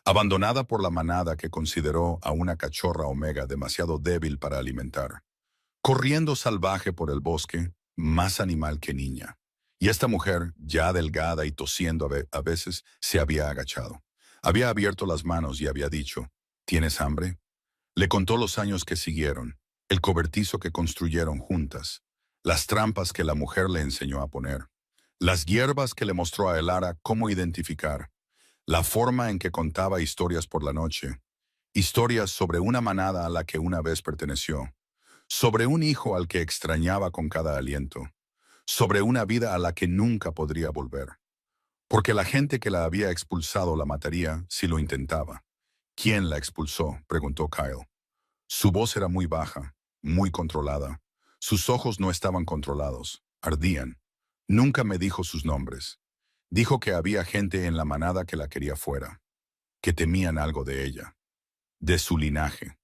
abandonada por la manada que consideró a una cachorra omega demasiado débil para alimentar. Corriendo salvaje por el bosque, más animal que niña. Y esta mujer, ya delgada y tosiendo a veces, se había agachado. Había abierto las manos y había dicho, ¿tienes hambre? Le contó los años que siguieron, el cobertizo que construyeron juntas, las trampas que la mujer le enseñó a poner, las hierbas que le mostró a Elara cómo identificar, la forma en que contaba historias por la noche, historias sobre una manada a la que una vez perteneció, sobre un hijo al que extrañaba con cada aliento, sobre una vida a la que nunca podría volver, porque la gente que la había expulsado la mataría si lo intentaba. ¿Quién la expulsó?, preguntó Kyle. Su voz era muy baja, muy controlada. Sus ojos no estaban controlados, ardían. Nunca me dijo sus nombres. Dijo que había gente en la manada que la quería fuera, que temían algo de ella, de su linaje.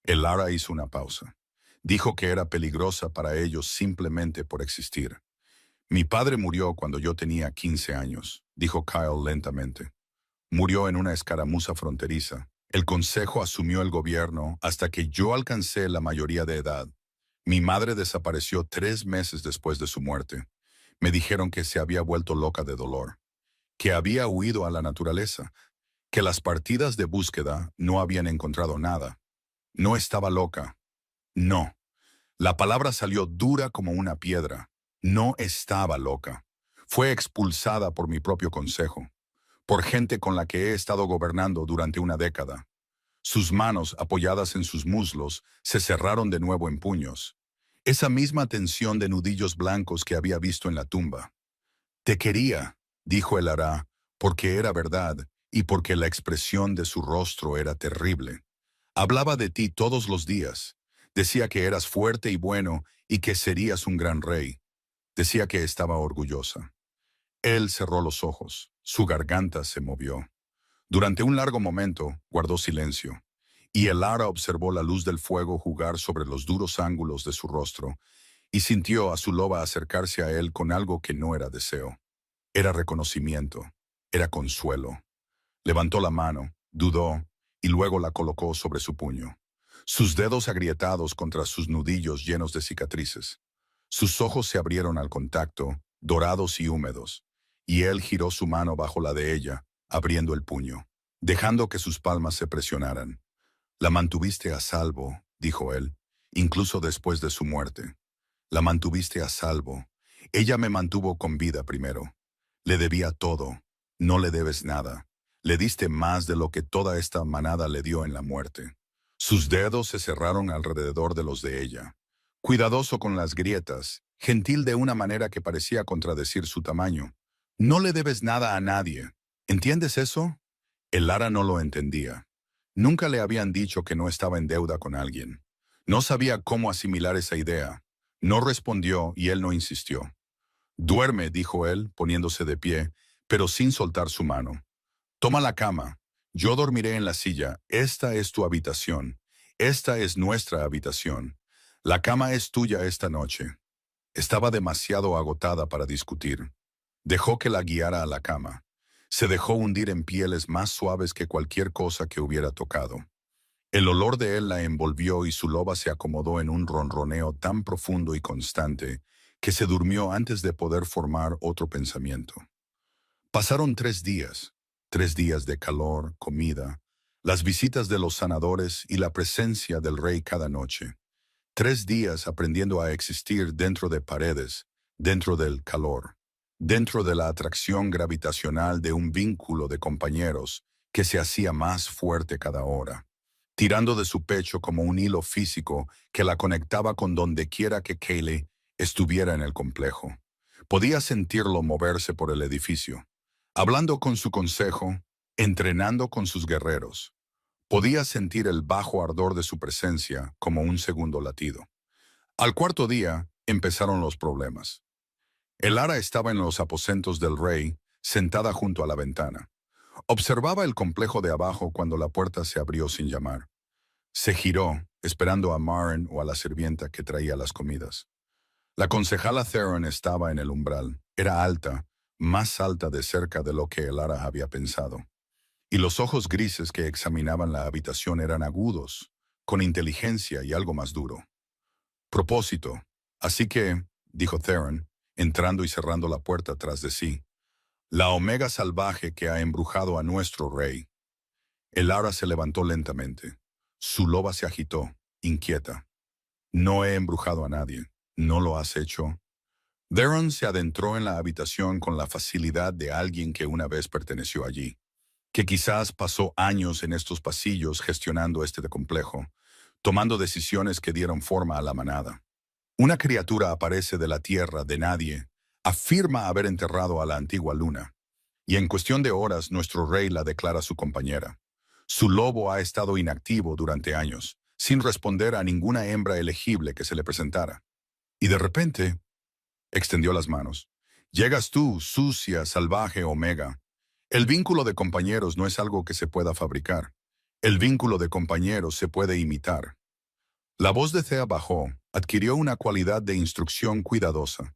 Elara hizo una pausa. Dijo que era peligrosa para ellos simplemente por existir. Mi padre murió cuando yo tenía 15 años, dijo Kyle lentamente. Murió en una escaramuza fronteriza. El consejo asumió el gobierno hasta que yo alcancé la mayoría de edad. Mi madre desapareció 3 meses después de su muerte. Me dijeron que se había vuelto loca de dolor, que había huido a la naturaleza, que las partidas de búsqueda no habían encontrado nada. No estaba loca. No. La palabra salió dura como una piedra. No estaba loca. Fue expulsada por mi propio consejo, por gente con la que he estado gobernando durante una década. Sus manos, apoyadas en sus muslos, se cerraron de nuevo en puños. Esa misma tensión de nudillos blancos que había visto en la tumba. Te quería, dijo el Ará, porque era verdad y porque la expresión de su rostro era terrible. Hablaba de ti todos los días. Decía que eras fuerte y bueno y que serías un gran rey. Decía que estaba orgullosa. Él cerró los ojos. Su garganta se movió. Durante un largo momento, guardó silencio, y Elara observó la luz del fuego jugar sobre los duros ángulos de su rostro, y sintió a su loba acercarse a él con algo que no era deseo. Era reconocimiento, era consuelo. Levantó la mano, dudó, y luego la colocó sobre su puño. Sus dedos agrietados contra sus nudillos llenos de cicatrices. Sus ojos se abrieron al contacto, dorados y húmedos, y él giró su mano bajo la de ella, abriendo el puño, dejando que sus palmas se presionaran. La mantuviste a salvo, dijo él, incluso después de su muerte. La mantuviste a salvo. Ella me mantuvo con vida primero. Le debía todo. No le debes nada. Le diste más de lo que toda esta manada le dio en la muerte. Sus dedos se cerraron alrededor de los de ella. Cuidadoso con las grietas, gentil de una manera que parecía contradecir su tamaño. No le debes nada a nadie. ¿Entiendes eso? Elara no lo entendía. Nunca le habían dicho que no estaba en deuda con alguien. No sabía cómo asimilar esa idea. No respondió y él no insistió. Duerme, dijo él, poniéndose de pie, pero sin soltar su mano. Toma la cama. Yo dormiré en la silla. Esta es tu habitación. Esta es nuestra habitación. La cama es tuya esta noche. Estaba demasiado agotada para discutir. Dejó que la guiara a la cama. Se dejó hundir en pieles más suaves que cualquier cosa que hubiera tocado. El olor de él la envolvió y su loba se acomodó en un ronroneo tan profundo y constante que se durmió antes de poder formar otro pensamiento. Pasaron 3 días de calor, comida, las visitas de los sanadores y la presencia del rey cada noche. 3 días aprendiendo a existir dentro de paredes, dentro del calor, dentro de la atracción gravitacional de un vínculo de compañeros que se hacía más fuerte cada hora, tirando de su pecho como un hilo físico que la conectaba con donde quiera que Kaylee estuviera en el complejo. Podía sentirlo moverse por el edificio, hablando con su consejo, entrenando con sus guerreros. Podía sentir el bajo ardor de su presencia como un segundo latido. Al cuarto día empezaron los problemas. Elara estaba en los aposentos del rey, sentada junto a la ventana. Observaba el complejo de abajo cuando la puerta se abrió sin llamar. Se giró, esperando a Maren o a la sirvienta que traía las comidas. La concejala Theron estaba en el umbral. Era alta, más alta de cerca de lo que Elara había pensado. Y los ojos grises que examinaban la habitación eran agudos, con inteligencia y algo más duro. Propósito. Así que, dijo Theron, entrando y cerrando la puerta tras de sí, La omega salvaje que ha embrujado a nuestro rey. El ara se levantó lentamente. Su loba se agitó, inquieta. No he embrujado a nadie. ¿No lo has hecho? Daron se adentró en la habitación con la facilidad de alguien que una vez perteneció allí, que quizás pasó años en estos pasillos gestionando este complejo, tomando decisiones que dieron forma a la manada. Una criatura aparece de la tierra de nadie, afirma haber enterrado a la antigua luna, y en cuestión de horas nuestro rey la declara su compañera. Su lobo ha estado inactivo durante años, sin responder a ninguna hembra elegible que se le presentara. Y de repente, extendió las manos. Llegas tú, sucia, salvaje Omega. El vínculo de compañeros no es algo que se pueda fabricar. El vínculo de compañeros se puede imitar. La voz de Thea bajó, adquirió una cualidad de instrucción cuidadosa,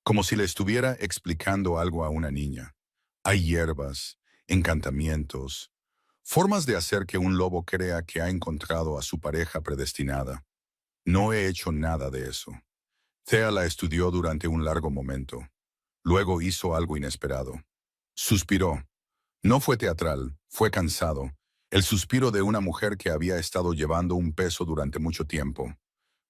como si le estuviera explicando algo a una niña. Hay hierbas, encantamientos, formas de hacer que un lobo crea que ha encontrado a su pareja predestinada. No he hecho nada de eso. Thea la estudió durante un largo momento. Luego hizo algo inesperado. Suspiró. No fue teatral, fue cansado. El suspiro de una mujer que había estado llevando un peso durante mucho tiempo.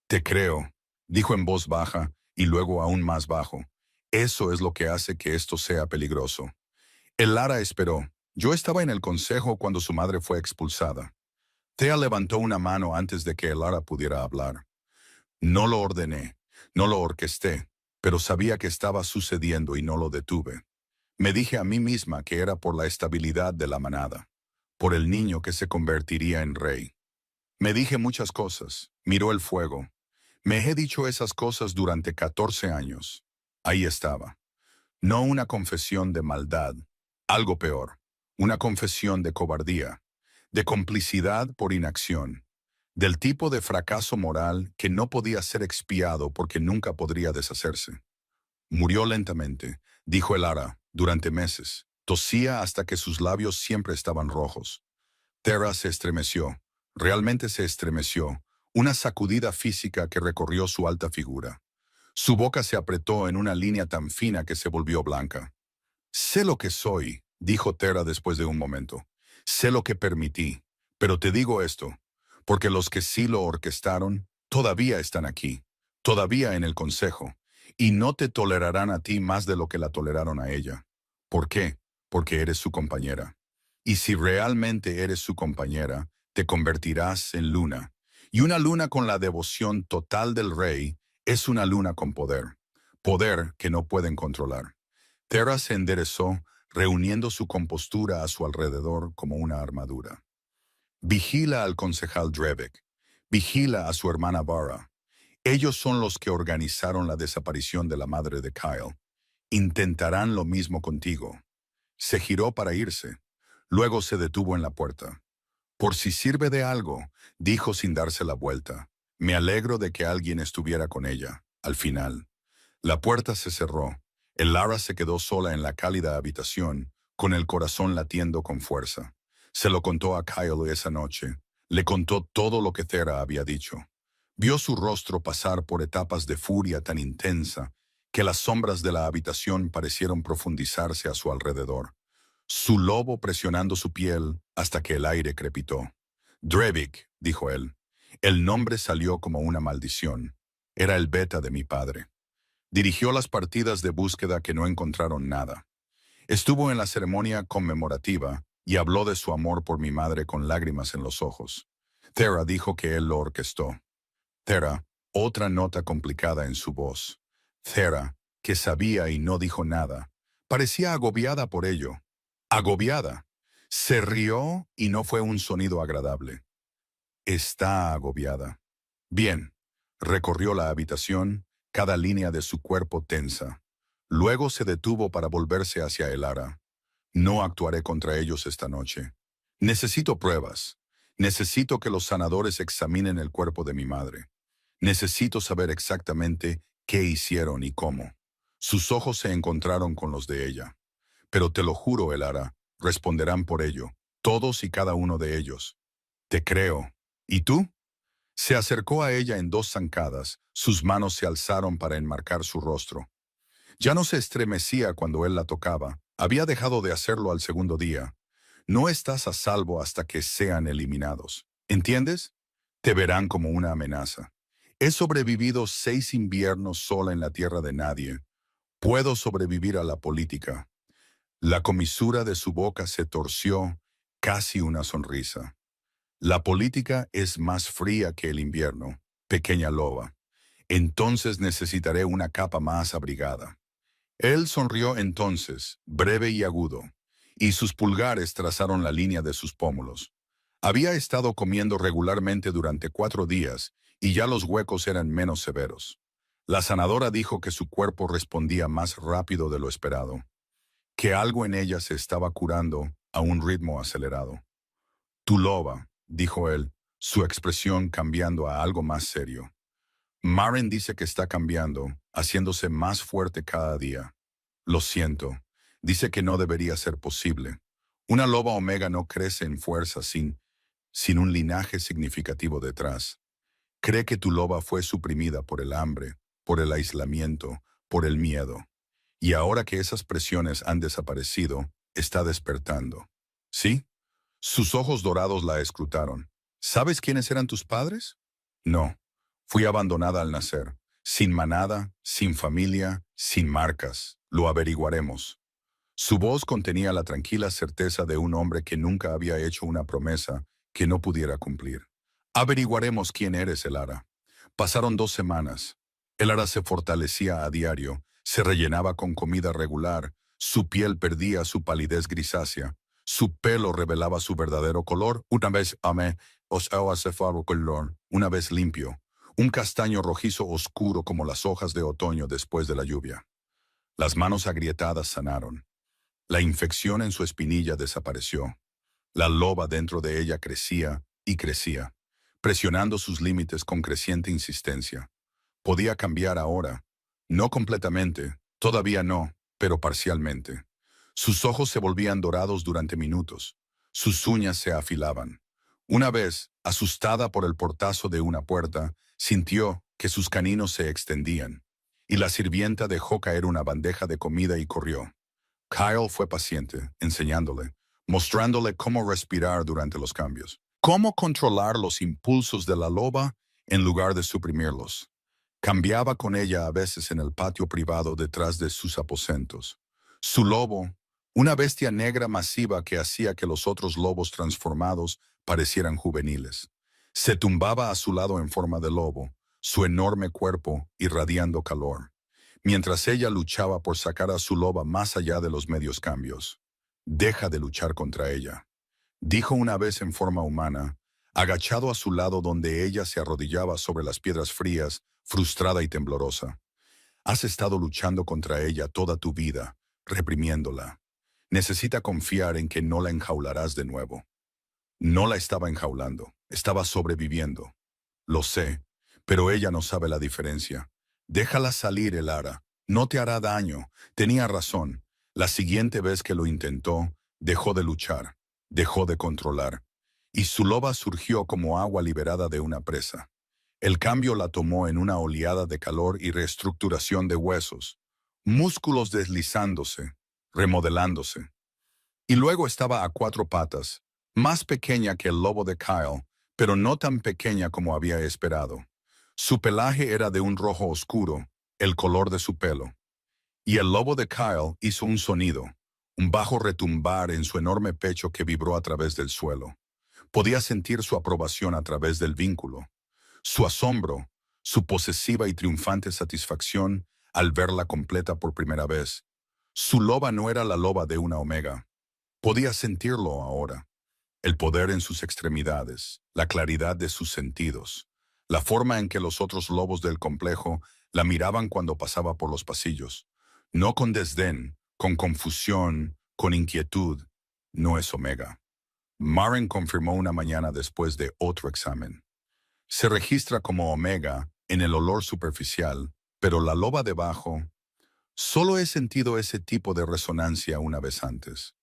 Te creo, dijo en voz baja y luego aún más bajo. Eso es lo que hace que esto sea peligroso. El Lara esperó. Yo estaba en el consejo cuando su madre fue expulsada. Thea levantó una mano antes de que el Lara pudiera hablar. No lo ordené, no lo orquesté, pero sabía que estaba sucediendo y no lo detuve. Me dije a mí misma que era por la estabilidad de la manada, por el niño que se convertiría en rey. Me dije muchas cosas, miró el fuego. Me he dicho esas cosas durante 14 años. Ahí estaba. No una confesión de maldad, algo peor, una confesión de cobardía, de complicidad por inacción, del tipo de fracaso moral que no podía ser expiado porque nunca podría deshacerse. Murió lentamente, dijo el Ara, durante meses. Tosía hasta que sus labios siempre estaban rojos. Terra se estremeció, realmente se estremeció, una sacudida física que recorrió su alta figura. Su boca se apretó en una línea tan fina que se volvió blanca. Sé lo que soy, dijo Terra después de un momento. Sé lo que permití, pero te digo esto, porque los que sí lo orquestaron todavía están aquí, todavía en el consejo, y no te tolerarán a ti más de lo que la toleraron a ella. ¿Por qué? Porque eres su compañera. Y si realmente eres su compañera, te convertirás en luna. Y una luna con la devoción total del rey es una luna con poder, poder que no pueden controlar. Terra se enderezó, reuniendo su compostura a su alrededor como una armadura. Vigila al concejal Drevik. Vigila a su hermana Vara. Ellos son los que organizaron la desaparición de la madre de Kyle. Intentarán lo mismo contigo. Se giró para irse. Luego se detuvo en la puerta. Por si sirve de algo, dijo sin darse la vuelta. Me alegro de que alguien estuviera con ella, al final. La puerta se cerró. El Lara se quedó sola en la cálida habitación, con el corazón latiendo con fuerza. Se lo contó a Kyle esa noche. Le contó todo lo que Thera había dicho. Vio su rostro pasar por etapas de furia tan intensa que las sombras de la habitación parecieron profundizarse a su alrededor. Su lobo presionando su piel hasta que el aire crepitó. Drevik, dijo él. El nombre salió como una maldición. Era el beta de mi padre. Dirigió las partidas de búsqueda que no encontraron nada. Estuvo en la ceremonia conmemorativa y habló de su amor por mi madre con lágrimas en los ojos. Thera dijo que él lo orquestó. Thera, otra nota complicada en su voz. Thera, que sabía y no dijo nada, parecía agobiada por ello. Agobiada. Se rió y no fue un sonido agradable. Está agobiada. Bien. Recorrió la habitación, cada línea de su cuerpo tensa. Luego se detuvo para volverse hacia el Ara. No actuaré contra ellos esta noche. Necesito pruebas. Necesito que los sanadores examinen el cuerpo de mi madre. Necesito saber exactamente qué hicieron y cómo. Sus ojos se encontraron con los de ella. Pero te lo juro, Elara, responderán por ello, todos y cada uno de ellos. Te creo. ¿Y tú? Se acercó a ella en dos zancadas, sus manos se alzaron para enmarcar su rostro. Ya no se estremecía cuando él la tocaba, Había dejado de hacerlo al segundo día. No estás a salvo hasta que sean eliminados. ¿Entiendes? Te verán como una amenaza. He sobrevivido 6 inviernos sola en la tierra de nadie. Puedo sobrevivir a la política. La comisura de su boca se torció, casi una sonrisa. La política es más fría que el invierno, pequeña loba. Entonces necesitaré una capa más abrigada. Él sonrió entonces, breve y agudo, y sus pulgares trazaron la línea de sus pómulos. Había estado comiendo regularmente durante 4 días, y ya los huecos eran menos severos. La sanadora dijo que su cuerpo respondía más rápido de lo esperado, que algo en ella se estaba curando a un ritmo acelerado. Tu loba, dijo él, su expresión cambiando a algo más serio. Maren dice que está cambiando, haciéndose más fuerte cada día. Lo siento. Dice que no debería ser posible. Una loba omega no crece en fuerza sin un linaje significativo detrás. Cree que tu loba fue suprimida por el hambre, por el aislamiento, por el miedo. Y ahora que esas presiones han desaparecido, está despertando. ¿Sí? Sus ojos dorados la escrutaron. ¿Sabes quiénes eran tus padres? No. Fui abandonada al nacer, sin manada, sin familia, sin marcas. Lo averiguaremos. Su voz contenía la tranquila certeza de un hombre que nunca había hecho una promesa que no pudiera cumplir. Averiguaremos quién eres, Elara. Pasaron 2 semanas. Elara se fortalecía a diario, se rellenaba con comida regular, su piel perdía su palidez grisácea, su pelo revelaba su verdadero color, una vez color, una vez limpio, un castaño rojizo oscuro como las hojas de otoño después de la lluvia. Las manos agrietadas sanaron. La infección en su espinilla desapareció. La loba dentro de ella crecía y crecía, presionando sus límites con creciente insistencia. Podía cambiar ahora. No completamente, todavía no, pero parcialmente. Sus ojos se volvían dorados durante minutos. Sus uñas se afilaban. Una vez, asustada por el portazo de una puerta, sintió que sus caninos se extendían, y la sirvienta dejó caer una bandeja de comida y corrió. Kyle fue paciente, enseñándole, mostrándole cómo respirar durante los cambios, cómo controlar los impulsos de la loba en lugar de suprimirlos. Cambiaba con ella a veces en el patio privado detrás de sus aposentos. Su lobo, una bestia negra masiva que hacía que los otros lobos transformados parecieran juveniles, se tumbaba a su lado en forma de lobo, su enorme cuerpo irradiando calor, mientras ella luchaba por sacar a su loba más allá de los medios cambios. Deja de luchar contra ella, dijo una vez en forma humana, agachado a su lado donde ella se arrodillaba sobre las piedras frías, frustrada y temblorosa. Has estado luchando contra ella toda tu vida, reprimiéndola. Necesita confiar en que no la enjaularás de nuevo. No la estaba enjaulando, estaba sobreviviendo. Lo sé, pero ella no sabe la diferencia. Déjala salir, Elara. No te hará daño. Tenía razón. La siguiente vez que lo intentó, dejó de luchar, dejó de controlar. Y su loba surgió como agua liberada de una presa. El cambio la tomó en una oleada de calor y reestructuración de huesos, músculos deslizándose, remodelándose. Y luego estaba a 4 patas, más pequeña que el lobo de Kyle, pero no tan pequeña como había esperado. Su pelaje era de un rojo oscuro, el color de su pelo. Y el lobo de Kyle hizo un sonido, un bajo retumbar en su enorme pecho que vibró a través del suelo. Podía sentir su aprobación a través del vínculo, su asombro, su posesiva y triunfante satisfacción al verla completa por primera vez. Su loba no era la loba de una omega. Podía sentirlo ahora. El poder en sus extremidades, la claridad de sus sentidos, la forma en que los otros lobos del complejo la miraban cuando pasaba por los pasillos. No con desdén, con confusión, con inquietud. No es omega. Maren confirmó una mañana después de otro examen. Se registra como omega en el olor superficial, pero la loba debajo, solo he sentido ese tipo de resonancia una vez antes.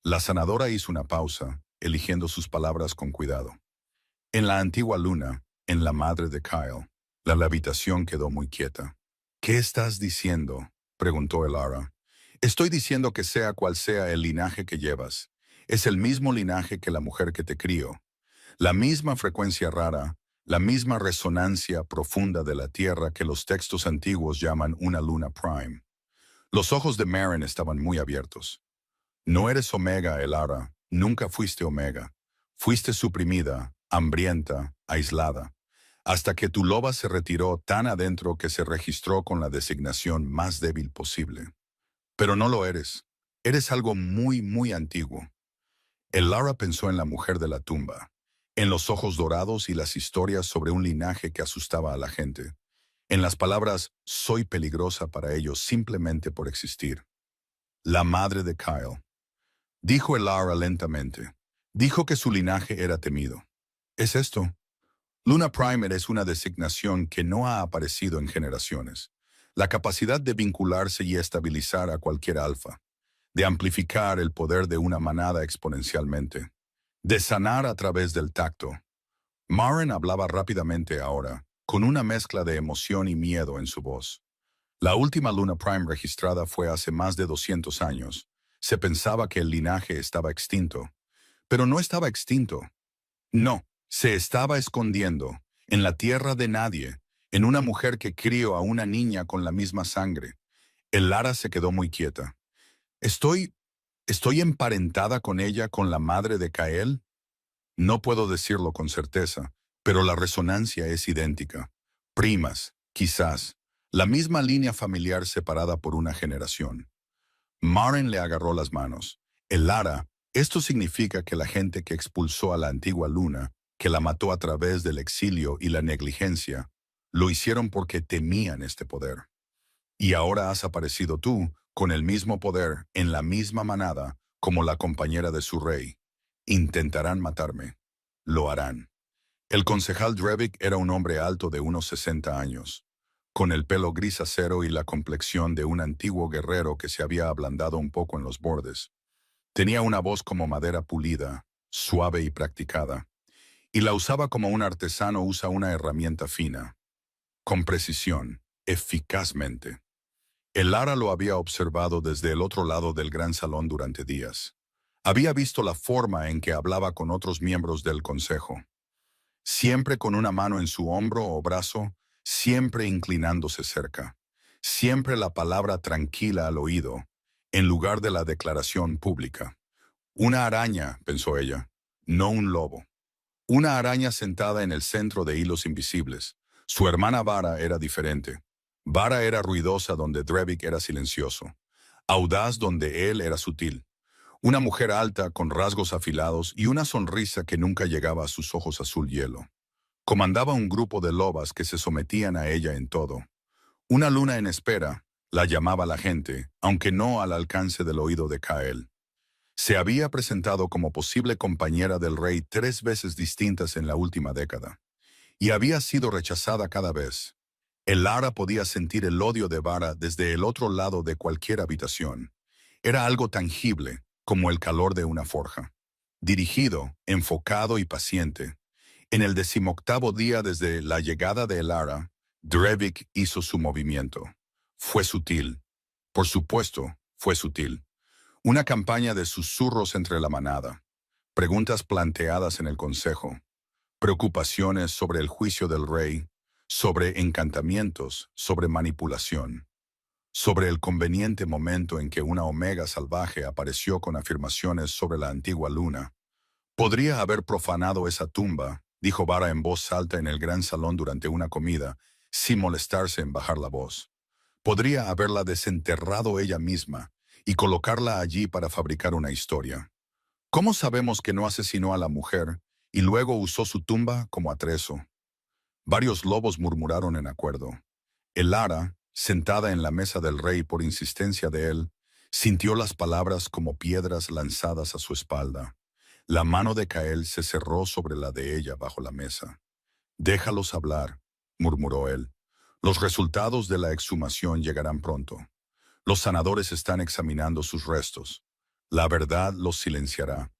La sanadora hizo una pausa, eligiendo sus palabras con cuidado. En la antigua luna, en la madre de Kyle, la habitación quedó muy quieta. ¿Qué estás diciendo?, preguntó Elara. Estoy diciendo que sea cual sea el linaje que llevas, es el mismo linaje que la mujer que te crió, la misma frecuencia rara, la misma resonancia profunda de la Tierra que los textos antiguos llaman una luna prime. Los ojos de Maren estaban muy abiertos. No eres Omega, Elara, nunca fuiste Omega. Fuiste suprimida, hambrienta, aislada, hasta que tu loba se retiró tan adentro que se registró con la designación más débil posible. Pero no lo eres. Eres algo muy, muy antiguo. Elara pensó en la mujer de la tumba, en los ojos dorados y las historias sobre un linaje que asustaba a la gente, en las palabras «soy peligrosa para ellos simplemente por existir». La madre de Kyle. Dijo Elara lentamente. Dijo que su linaje era temido. Es esto. Luna Primer es una designación que no ha aparecido en generaciones. La capacidad de vincularse y estabilizar a cualquier alfa, de amplificar el poder de una manada exponencialmente, de sanar a través del tacto. Maren hablaba rápidamente ahora, con una mezcla de emoción y miedo en su voz. La última Luna Prime registrada fue hace más de 200 años. Se pensaba que el linaje estaba extinto, pero no estaba extinto. No, se estaba escondiendo, en la tierra de nadie, en una mujer que crió a una niña con la misma sangre. Elara se quedó muy quieta. ¿Estoy emparentada con ella, con la madre de Kael? No puedo decirlo con certeza, pero la resonancia es idéntica. Primas, quizás, la misma línea familiar separada por una generación. Maren le agarró las manos. Elara, esto significa que la gente que expulsó a la antigua luna, que la mató a través del exilio y la negligencia, lo hicieron porque temían este poder. Y ahora has aparecido tú, con el mismo poder, en la misma manada, como la compañera de su rey. Intentarán matarme. Lo harán. El concejal Drevik era un hombre alto de unos 60 años, con el pelo gris acero y la complexión de un antiguo guerrero que se había ablandado un poco en los bordes. Tenía una voz como madera pulida, suave y practicada, y la usaba como un artesano usa una herramienta fina, con precisión, eficazmente. Elara lo había observado desde el otro lado del gran salón durante días. Había visto la forma en que hablaba con otros miembros del consejo, siempre con una mano en su hombro o brazo, siempre inclinándose cerca, siempre la palabra tranquila al oído, en lugar de la declaración pública. Una araña, pensó ella, no un lobo. Una araña sentada en el centro de hilos invisibles. Su hermana Vara era diferente. Vara era ruidosa donde Drevik era silencioso, audaz donde él era sutil. Una mujer alta con rasgos afilados y una sonrisa que nunca llegaba a sus ojos azul hielo. Comandaba un grupo de lobas que se sometían a ella en todo. Una luna en espera, la llamaba la gente, aunque no al alcance del oído de Kael. Se había presentado como posible compañera del rey 3 veces distintas en la última década, y había sido rechazada cada vez. Elara podía sentir el odio de Vara desde el otro lado de cualquier habitación. Era algo tangible, como el calor de una forja. Dirigido, enfocado y paciente. En el 18º día desde la llegada de Elara, Drevik hizo su movimiento. Fue sutil. Por supuesto, fue sutil. Una campaña de susurros entre la manada. Preguntas planteadas en el consejo. Preocupaciones sobre el juicio del rey, sobre encantamientos, sobre manipulación, sobre el conveniente momento en que una omega salvaje apareció con afirmaciones sobre la antigua luna. Podría haber profanado esa tumba, dijo Vara en voz alta en el gran salón durante una comida, sin molestarse en bajar la voz. Podría haberla desenterrado ella misma y colocarla allí para fabricar una historia. ¿Cómo sabemos que no asesinó a la mujer y luego usó su tumba como atrezo? Varios lobos murmuraron en acuerdo. Elara, sentada en la mesa del rey por insistencia de él, sintió las palabras como piedras lanzadas a su espalda. La mano de Kael se cerró sobre la de ella bajo la mesa. «Déjalos hablar», murmuró él. «Los resultados de la exhumación llegarán pronto. Los sanadores están examinando sus restos. La verdad los silenciará».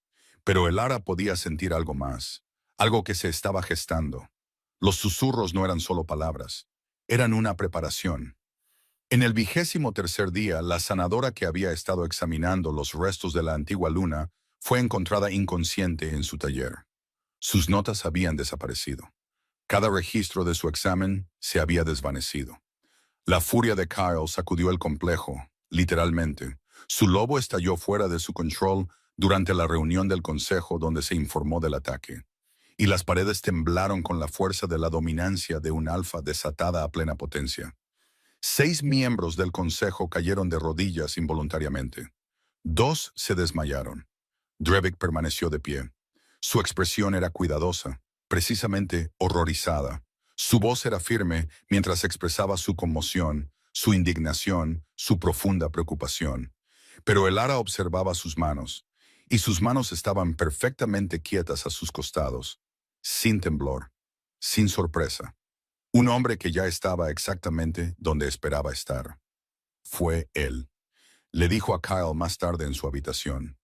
Pero Elara podía sentir algo más, algo que se estaba gestando. Los susurros no eran solo palabras, eran una preparación. En el 23º día, la sanadora que había estado examinando los restos de la antigua luna fue encontrada inconsciente en su taller. Sus notas habían desaparecido. Cada registro de su examen se había desvanecido. La furia de Kyle sacudió el complejo, literalmente. Su lobo estalló fuera de su control durante la reunión del consejo donde se informó del ataque, y las paredes temblaron con la fuerza de la dominancia de un alfa desatada a plena potencia. 6 miembros del consejo cayeron de rodillas involuntariamente. 2 se desmayaron. Drevik permaneció de pie. Su expresión era cuidadosa, precisamente horrorizada. Su voz era firme mientras expresaba su conmoción, su indignación, su profunda preocupación. Pero el ara observaba sus manos, y sus manos estaban perfectamente quietas a sus costados, sin temblor, sin sorpresa. Un hombre que ya estaba exactamente donde esperaba estar. Fue él. Le dijo a Kyle más tarde en su habitación.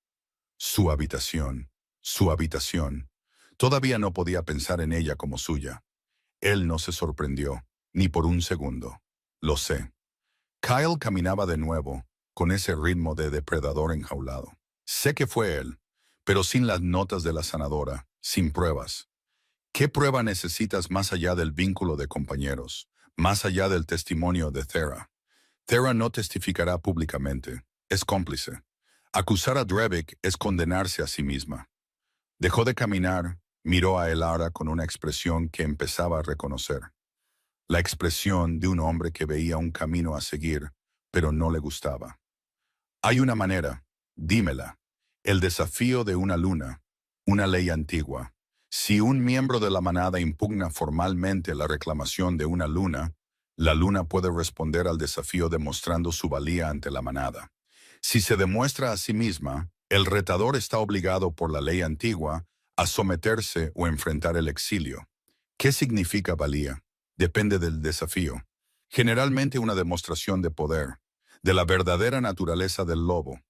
Su habitación, su habitación. Todavía no podía pensar en ella como suya. Él no se sorprendió, ni por un segundo. Lo sé. Kyle caminaba de nuevo, con ese ritmo de depredador enjaulado. Sé que fue él, pero sin las notas de la sanadora, sin pruebas. ¿Qué prueba necesitas más allá del vínculo de compañeros, más allá del testimonio de Thera? Thera no testificará públicamente, es cómplice. Acusar a Drevik es condenarse a sí misma. Dejó de caminar, miró a Elara con una expresión que empezaba a reconocer. La expresión de un hombre que veía un camino a seguir, pero no le gustaba. Hay una manera, dímela. El desafío de una luna, una ley antigua. Si un miembro de la manada impugna formalmente la reclamación de una luna, la luna puede responder al desafío demostrando su valía ante la manada. Si se demuestra a sí misma, el retador está obligado por la ley antigua a someterse o enfrentar el exilio. ¿Qué significa valía? Depende del desafío. Generalmente una demostración de poder, de la verdadera naturaleza del lobo.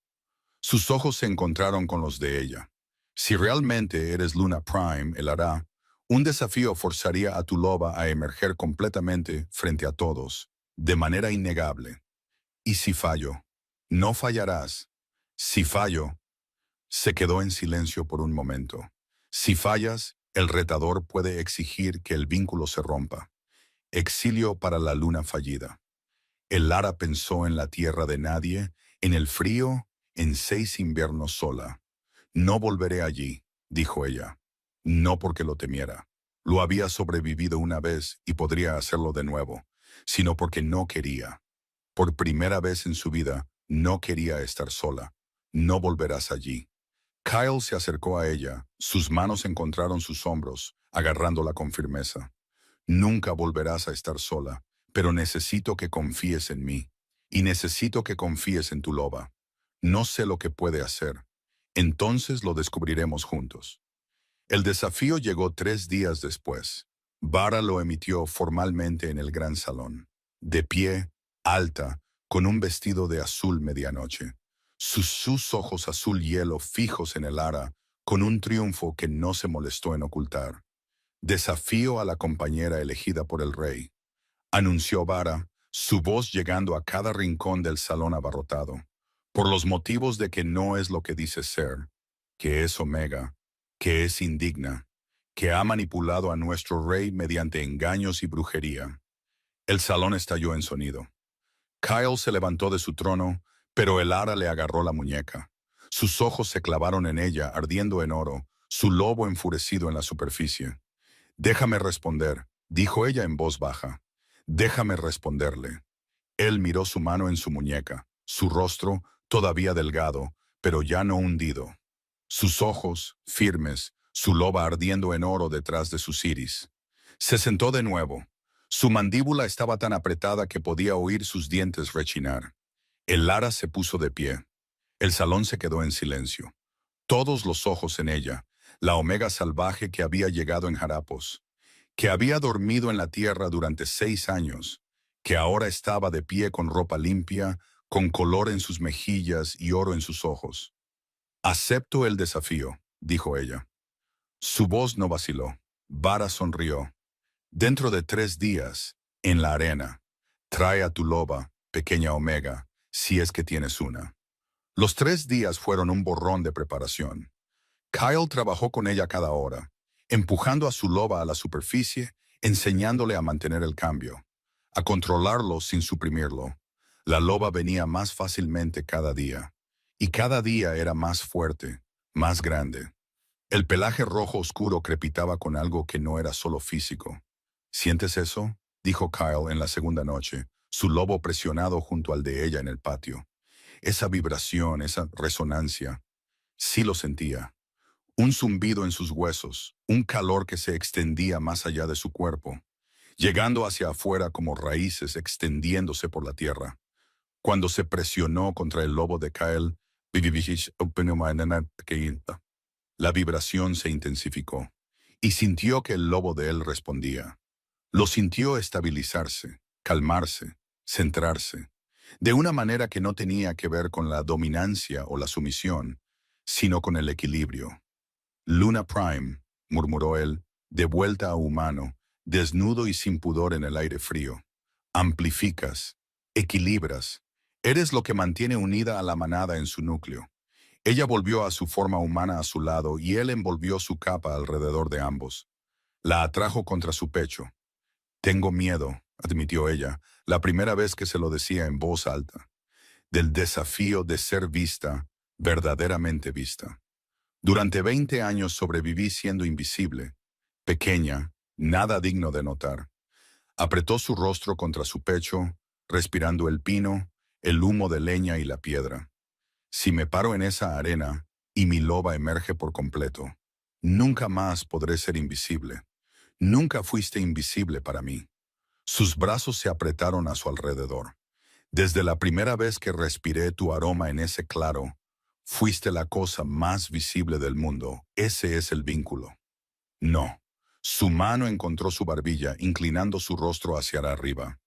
Sus ojos se encontraron con los de ella. Si realmente eres Luna Prime, el hará, un desafío forzaría a tu loba a emerger completamente frente a todos, de manera innegable. ¿Y si fallo? No fallarás. Si fallo, se quedó en silencio por un momento. Si fallas, el retador puede exigir que el vínculo se rompa. Exilio para la luna fallida. El Lara pensó en la tierra de nadie, en el frío, en 6 inviernos sola. No volveré allí, dijo ella. No porque lo temiera. Lo había sobrevivido una vez y podría hacerlo de nuevo, sino porque no quería. Por primera vez en su vida, no quería estar sola. No volverás allí. Kyle se acercó a ella, sus manos encontraron sus hombros, agarrándola con firmeza. Nunca volverás a estar sola, pero necesito que confíes en mí, y necesito que confíes en tu loba. No sé lo que puede hacer. Entonces lo descubriremos juntos. El desafío llegó 3 días después. Vara lo emitió formalmente en el gran salón. De pie, alta, con un vestido de azul medianoche. Sus ojos azul hielo fijos en el ara, con un triunfo que no se molestó en ocultar. Desafío a la compañera elegida por el rey. Anunció Vara, su voz llegando a cada rincón del salón abarrotado. Por los motivos de que no es lo que dice ser, que es Omega, que es indigna, que ha manipulado a nuestro rey mediante engaños y brujería. El salón estalló en sonido. Kyle se levantó de su trono, pero el ara le agarró la muñeca. Sus ojos se clavaron en ella, ardiendo en oro, su lobo enfurecido en la superficie. Déjame responder, dijo ella en voz baja. Déjame responderle. Él miró su mano en su muñeca, su rostro, todavía delgado, pero ya no hundido. Sus ojos, firmes, su loba ardiendo en oro detrás de sus iris. Se sentó de nuevo. Su mandíbula estaba tan apretada que podía oír sus dientes rechinar. El Lara se puso de pie. El salón se quedó en silencio. Todos los ojos en ella, la Omega salvaje que había llegado en harapos, que había dormido en la tierra durante 6 años, que ahora estaba de pie con ropa limpia, con color en sus mejillas y oro en sus ojos. Acepto el desafío, dijo ella. Su voz no vaciló. Vara sonrió. Dentro de 3 días, en la arena, trae a tu loba pequeña Omega, si es que tienes una. Los 3 días fueron un borrón de preparación. Kyle trabajó con ella cada hora, empujando a su loba a la superficie, enseñándole a mantener el cambio, a controlarlo sin suprimirlo. La loba venía más fácilmente cada día, y cada día era más fuerte, más grande. El pelaje rojo oscuro crepitaba con algo que no era solo físico. ¿Sientes eso?, dijo Kyle en la segunda noche, su lobo presionado junto al de ella en el patio. Esa vibración, esa resonancia. Sí lo sentía. Un zumbido en sus huesos, un calor que se extendía más allá de su cuerpo, llegando hacia afuera como raíces extendiéndose por la tierra. Cuando se presionó contra el lobo de Kyle, la vibración se intensificó, y sintió que el lobo de él respondía. Lo sintió estabilizarse, calmarse, centrarse, de una manera que no tenía que ver con la dominancia o la sumisión, sino con el equilibrio. Luna Prime, murmuró él, de vuelta a humano, desnudo y sin pudor en el aire frío. Amplificas, equilibras, eres lo que mantiene unida a la manada en su núcleo. Ella volvió a su forma humana a su lado y él envolvió su capa alrededor de ambos. La atrajo contra su pecho. Tengo miedo, admitió ella, la primera vez que se lo decía en voz alta, del desafío de ser vista, verdaderamente vista. Durante 20 años sobreviví siendo invisible, pequeña, nada digno de notar. Apretó su rostro contra su pecho, respirando el pino, el humo de leña y la piedra. Si me paro en esa arena y mi loba emerge por completo, nunca más podré ser invisible. Nunca fuiste invisible para mí. Sus brazos se apretaron a su alrededor. Desde la primera vez que respiré tu aroma en ese claro, fuiste la cosa más visible del mundo. Ese es el vínculo. No. Su mano encontró su barbilla, inclinando su rostro hacia arriba.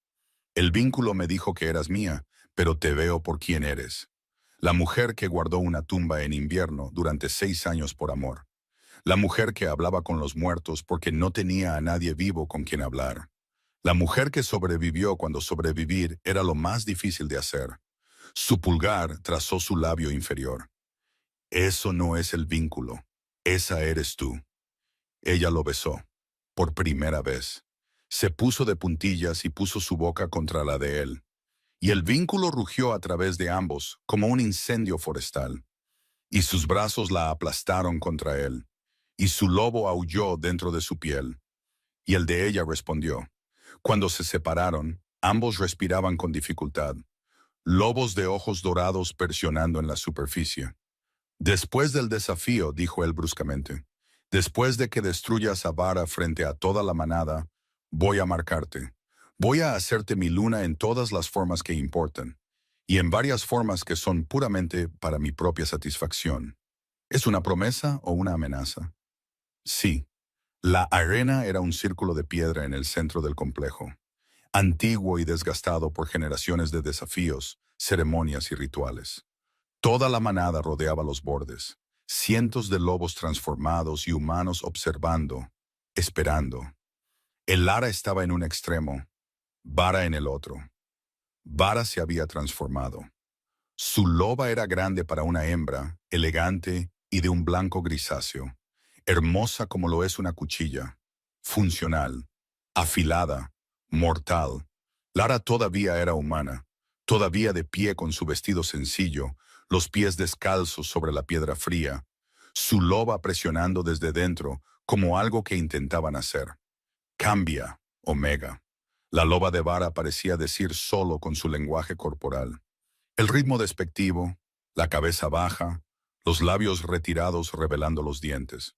El vínculo me dijo que eras mía, pero te veo por quien eres. La mujer que guardó una tumba en invierno durante 6 años por amor. La mujer que hablaba con los muertos porque no tenía a nadie vivo con quien hablar. La mujer que sobrevivió cuando sobrevivir era lo más difícil de hacer. Su pulgar trazó su labio inferior. Eso no es el vínculo. Esa eres tú. Ella lo besó. Por primera vez. Se puso de puntillas y puso su boca contra la de él. Y el vínculo rugió a través de ambos, como un incendio forestal. Y sus brazos la aplastaron contra él. Y su lobo aulló dentro de su piel. Y el de ella respondió. Cuando se separaron, ambos respiraban con dificultad. Lobos de ojos dorados presionando en la superficie. Después del desafío, dijo él bruscamente, después de que destruyas a Vara frente a toda la manada, voy a marcarte. Voy a hacerte mi luna en todas las formas que importan, y en varias formas que son puramente para mi propia satisfacción. ¿Es una promesa o una amenaza? Sí. La arena era un círculo de piedra en el centro del complejo, antiguo y desgastado por generaciones de desafíos, ceremonias y rituales. Toda la manada rodeaba los bordes, cientos de lobos transformados y humanos observando, esperando. El Lara estaba en un extremo, Vara en el otro. Vara se había transformado. Su loba era grande para una hembra, elegante y de un blanco grisáceo, hermosa como lo es una cuchilla, funcional, afilada, mortal. Lara todavía era humana, todavía de pie con su vestido sencillo, los pies descalzos sobre la piedra fría, su loba presionando desde dentro como algo que intentaban hacer. Cambia, Omega. La loba de Vara parecía decir solo con su lenguaje corporal. El ritmo despectivo, la cabeza baja, los labios retirados revelando los dientes.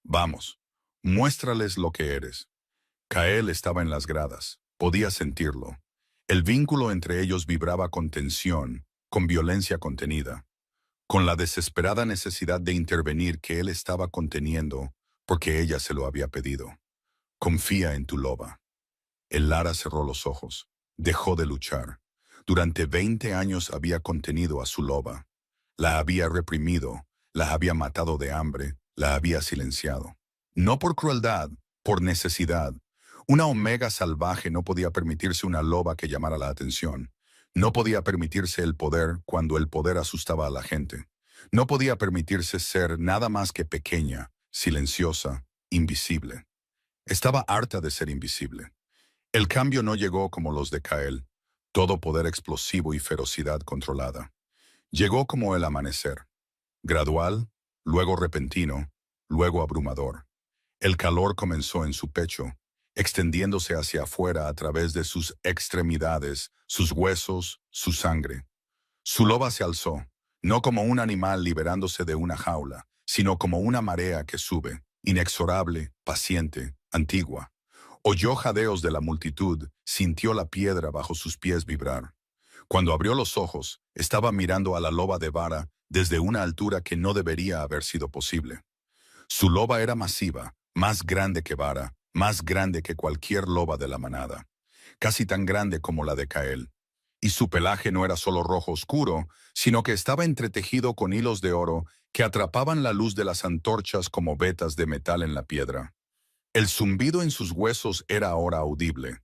Vamos, muéstrales lo que eres. Kael estaba en las gradas, podía sentirlo. El vínculo entre ellos vibraba con tensión, con violencia contenida, con la desesperada necesidad de intervenir que él estaba conteniendo porque ella se lo había pedido. Confía en tu loba. El Lara cerró los ojos, dejó de luchar. Durante 20 años había contenido a su loba. La había reprimido, la había matado de hambre, la había silenciado. No por crueldad, por necesidad. Una Omega salvaje no podía permitirse una loba que llamara la atención. No podía permitirse el poder cuando el poder asustaba a la gente. No podía permitirse ser nada más que pequeña, silenciosa, invisible. Estaba harta de ser invisible. El cambio no llegó como los de Kael, todo poder explosivo y ferocidad controlada. Llegó como el amanecer, gradual, luego repentino, luego abrumador. El calor comenzó en su pecho, extendiéndose hacia afuera a través de sus extremidades, sus huesos, su sangre. Su loba se alzó, no como un animal liberándose de una jaula, sino como una marea que sube, inexorable, paciente, antigua. Oyó jadeos de la multitud, sintió la piedra bajo sus pies vibrar. Cuando abrió los ojos, estaba mirando a la loba de Vara desde una altura que no debería haber sido posible. Su loba era masiva, más grande que Vara, más grande que cualquier loba de la manada, casi tan grande como la de Kael. Y su pelaje no era solo rojo oscuro, sino que estaba entretejido con hilos de oro que atrapaban la luz de las antorchas como vetas de metal en la piedra. El zumbido en sus huesos era ahora audible,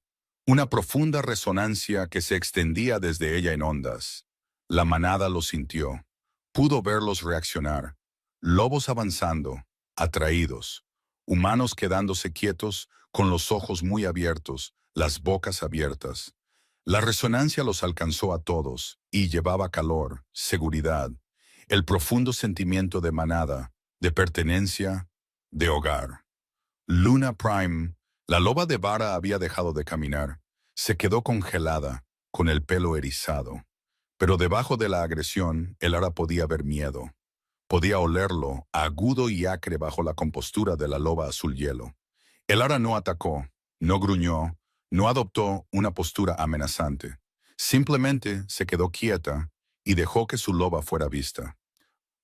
una profunda resonancia que se extendía desde ella en ondas. La manada lo sintió, pudo verlos reaccionar, lobos avanzando, atraídos, humanos quedándose quietos, con los ojos muy abiertos, las bocas abiertas. La resonancia los alcanzó a todos y llevaba calor, seguridad, el profundo sentimiento de manada, de pertenencia, de hogar. Luna Prime, la loba de Vara había dejado de caminar. Se quedó congelada, con el pelo erizado. Pero debajo de la agresión, el ara podía ver miedo. Podía olerlo, agudo y acre bajo la compostura de la loba azul hielo. El ara no atacó, no gruñó, no adoptó una postura amenazante. Simplemente se quedó quieta y dejó que su loba fuera vista.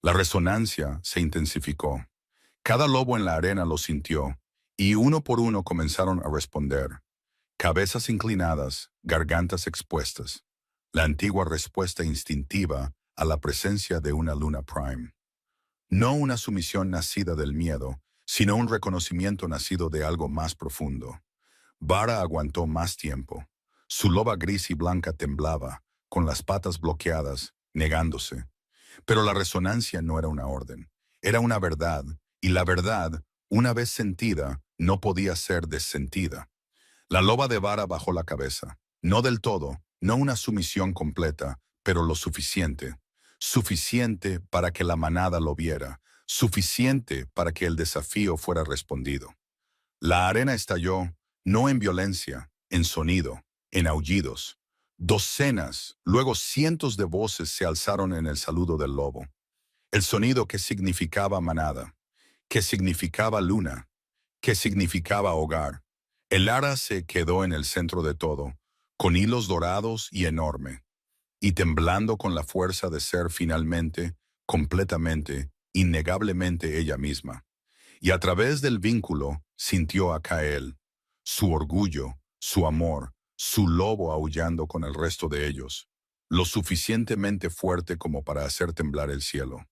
La resonancia se intensificó. Cada lobo en la arena lo sintió, y uno por uno comenzaron a responder. Cabezas inclinadas, gargantas expuestas. La antigua respuesta instintiva a la presencia de una luna prime. No una sumisión nacida del miedo, sino un reconocimiento nacido de algo más profundo. Vara aguantó más tiempo. Su loba gris y blanca temblaba, con las patas bloqueadas, negándose. Pero la resonancia no era una orden, era una verdad, y la verdad, una vez sentida, no podía ser desentida. La loba de Vara bajó la cabeza, no del todo, no una sumisión completa, pero lo suficiente. Suficiente para que la manada lo viera, suficiente para que el desafío fuera respondido. La arena estalló, no en violencia, en sonido, en aullidos. Docenas, luego cientos de voces se alzaron en el saludo del lobo. El sonido que significaba manada, que significaba luna, que significaba hogar. El ara se quedó en el centro de todo, con hilos dorados y enorme, y temblando con la fuerza de ser finalmente, completamente, innegablemente ella misma. Y a través del vínculo sintió a Kael, su orgullo, su amor, su lobo aullando con el resto de ellos, lo suficientemente fuerte como para hacer temblar el cielo.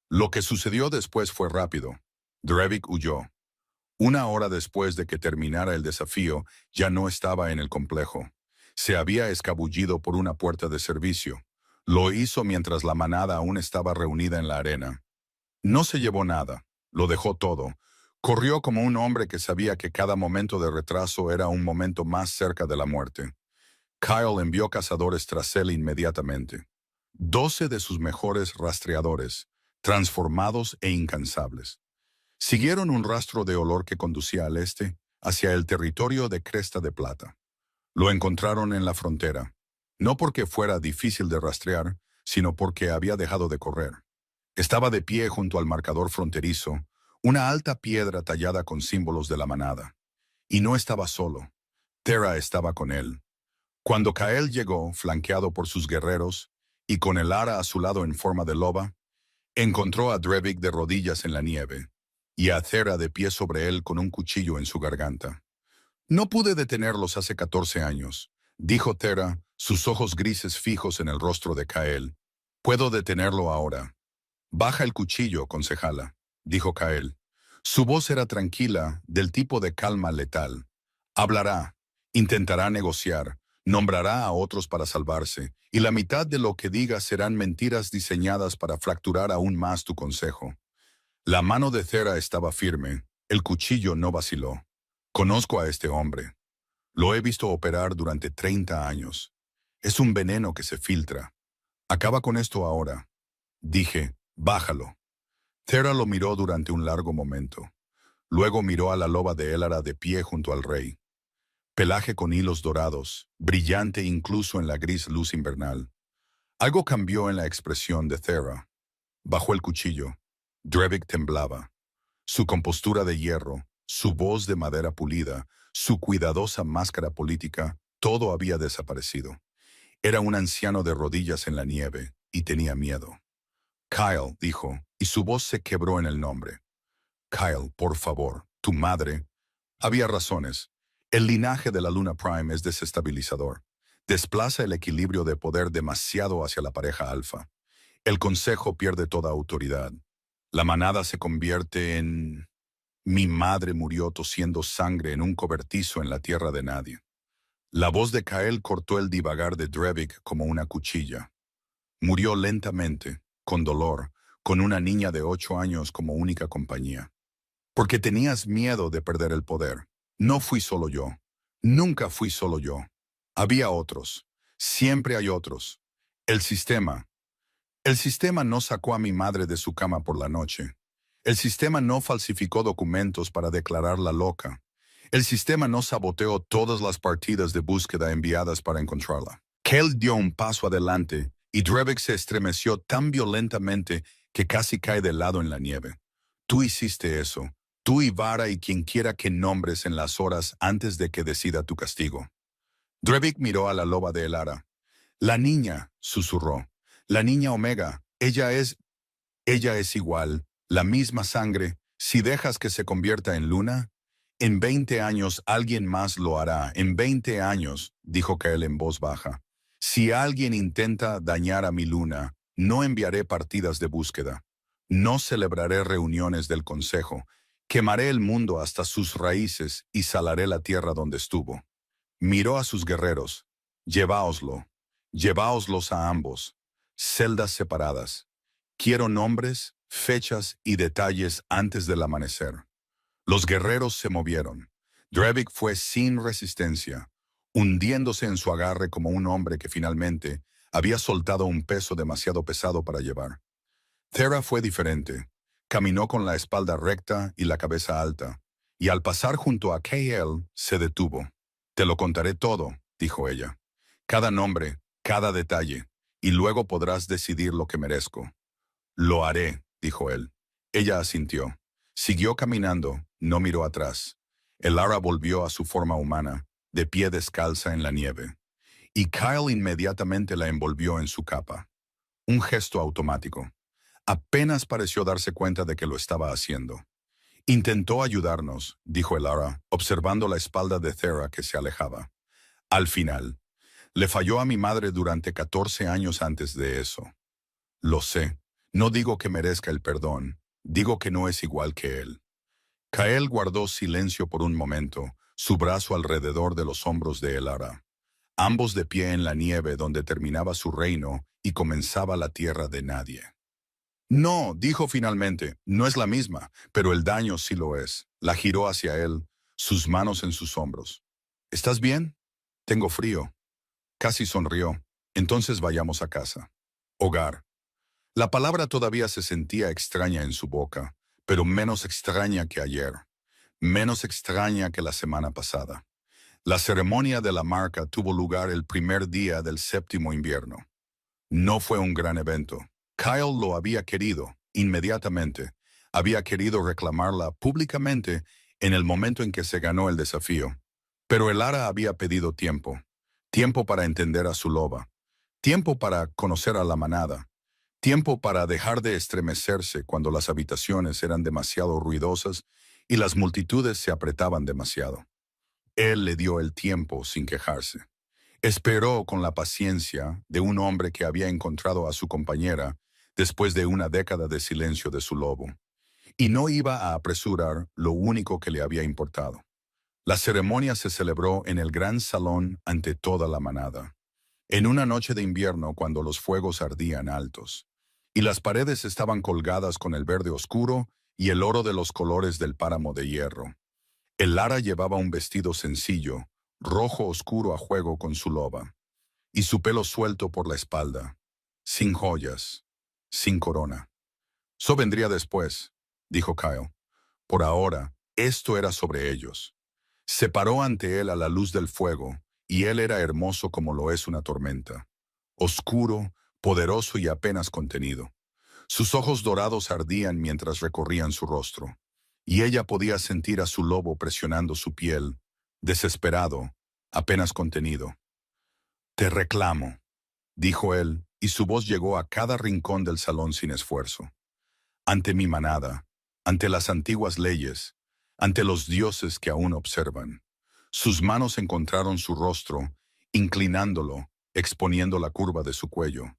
Lo que sucedió después fue rápido. Drevik huyó. Una hora después de que terminara el desafío, ya no estaba en el complejo. Se había escabullido por una puerta de servicio. Lo hizo mientras la manada aún estaba reunida en la arena. No se llevó nada, lo dejó todo. Corrió como un hombre que sabía que cada momento de retraso era un momento más cerca de la muerte. Kyle envió cazadores tras él inmediatamente. 12 de sus mejores rastreadores, transformados e incansables. Siguieron un rastro de olor que conducía al este, hacia el territorio de Cresta de Plata. Lo encontraron en la frontera, no porque fuera difícil de rastrear, sino porque había dejado de correr. Estaba de pie junto al marcador fronterizo, una alta piedra tallada con símbolos de la manada. Y no estaba solo. Terra estaba con él. Cuando Kael llegó, flanqueado por sus guerreros, y con el ara a su lado en forma de loba, encontró a Drevik de rodillas en la nieve, y a Terra de pie sobre él con un cuchillo en su garganta. No pude detenerlos hace 14 años, dijo Terra, sus ojos grises fijos en el rostro de Kael. Puedo detenerlo ahora. Baja el cuchillo, concejala, dijo Kael. Su voz era tranquila, del tipo de calma letal. Hablará, intentará negociar, Nombrará a otros para salvarse, y la mitad de lo que diga serán mentiras diseñadas para fracturar aún más tu consejo. La mano de Thera estaba firme, el cuchillo no vaciló. Conozco a este hombre. Lo he visto operar durante 30 años. Es un veneno que se filtra. Acaba con esto ahora. Dije, bájalo. Thera lo miró durante un largo momento. Luego miró a la loba de Elara de pie junto al rey. Pelaje con hilos dorados, brillante incluso en la gris luz invernal. Algo cambió en la expresión de Thera. Bajó el cuchillo. Drevik temblaba. Su compostura de hierro, su voz de madera pulida, su cuidadosa máscara política, todo había desaparecido. Era un anciano de rodillas en la nieve, y tenía miedo. Kyle, dijo, y su voz se quebró en el nombre. Kyle, por favor, tu madre. Había razones. El linaje de la Luna Prime es desestabilizador. Desplaza el equilibrio de poder demasiado hacia la pareja alfa. El consejo pierde toda autoridad. La manada se convierte en... Mi madre murió tosiendo sangre en un cobertizo en la tierra de nadie. La voz de Kael cortó el divagar de Drevik como una cuchilla. Murió lentamente, con dolor, con una niña de 8 años como única compañía. Porque tenías miedo de perder el poder. No fui solo yo. Nunca fui solo yo. Había otros. Siempre hay otros. El sistema. El sistema no sacó a mi madre de su cama por la noche. El sistema no falsificó documentos para declararla loca. El sistema no saboteó todas las partidas de búsqueda enviadas para encontrarla. Kel dio un paso adelante y Drevik se estremeció tan violentamente que casi cae de lado en la nieve. Tú hiciste eso. Tú y Vara y quien quiera que nombres en las horas antes de que decida tu castigo. Drevik miró a la loba de Elara. La niña, susurró. La niña Omega. Ella es igual. La misma sangre. Si dejas que se convierta en luna, en 20 años alguien más lo hará. En 20 años, dijo Kael en voz baja. Si alguien intenta dañar a mi luna, no enviaré partidas de búsqueda. No celebraré reuniones del consejo. Quemaré el mundo hasta sus raíces y salaré la tierra donde estuvo. Miró a sus guerreros. Lleváoslo. Lleváoslos a ambos. Celdas separadas. Quiero nombres, fechas y detalles antes del amanecer. Los guerreros se movieron. Drevik fue sin resistencia, hundiéndose en su agarre como un hombre que finalmente había soltado un peso demasiado pesado para llevar. Thera fue diferente. Caminó con la espalda recta y la cabeza alta, y al pasar junto a Kael se detuvo. Te lo contaré todo, dijo ella. Cada nombre, cada detalle, y luego podrás decidir lo que merezco. Lo haré, dijo él. Ella asintió. Siguió caminando, no miró atrás. Elara volvió a su forma humana, de pie descalza en la nieve. Y Kyle inmediatamente la envolvió en su capa. Un gesto automático. Apenas pareció darse cuenta de que lo estaba haciendo. Intentó ayudarnos, dijo Elara, observando la espalda de Thera que se alejaba. Al final, le falló a mi madre durante 14 años antes de eso. Lo sé. No digo que merezca el perdón. Digo que no es igual que él. Kael guardó silencio por un momento, su brazo alrededor de los hombros de Elara. Ambos de pie en la nieve donde terminaba su reino y comenzaba la tierra de nadie. No, dijo finalmente, no es la misma, pero el daño sí lo es. La giró hacia él, sus manos en sus hombros. ¿Estás bien? Tengo frío. Casi sonrió. Entonces vayamos a casa. Hogar. La palabra todavía se sentía extraña en su boca, pero menos extraña que ayer. Menos extraña que la semana pasada. La ceremonia de la marca tuvo lugar el primer día del 7º invierno. No fue un gran evento. Kyle lo había querido, inmediatamente. Había querido reclamarla públicamente en el momento en que se ganó el desafío. Pero Elara había pedido tiempo. Tiempo para entender a su loba. Tiempo para conocer a la manada. Tiempo para dejar de estremecerse cuando las habitaciones eran demasiado ruidosas y las multitudes se apretaban demasiado. Él le dio el tiempo sin quejarse. Esperó con la paciencia de un hombre que había encontrado a su compañera después de una década de silencio de su lobo. Y no iba a apresurar lo único que le había importado. La ceremonia se celebró en el gran salón ante toda la manada, en una noche de invierno cuando los fuegos ardían altos, y las paredes estaban colgadas con el verde oscuro y el oro de los colores del páramo de hierro. El Lara llevaba un vestido sencillo, rojo oscuro a juego con su loba, y su pelo suelto por la espalda, sin joyas, sin corona. «So vendría después», dijo Kyle. Por ahora, esto era sobre ellos. Se paró ante él a la luz del fuego, y él era hermoso como lo es una tormenta. Oscuro, poderoso y apenas contenido. Sus ojos dorados ardían mientras recorrían su rostro, y ella podía sentir a su lobo presionando su piel, desesperado, apenas contenido. «Te reclamo», dijo él, y su voz llegó a cada rincón del salón sin esfuerzo. «Ante mi manada, ante las antiguas leyes, ante los dioses que aún observan». Sus manos encontraron su rostro, inclinándolo, exponiendo la curva de su cuello.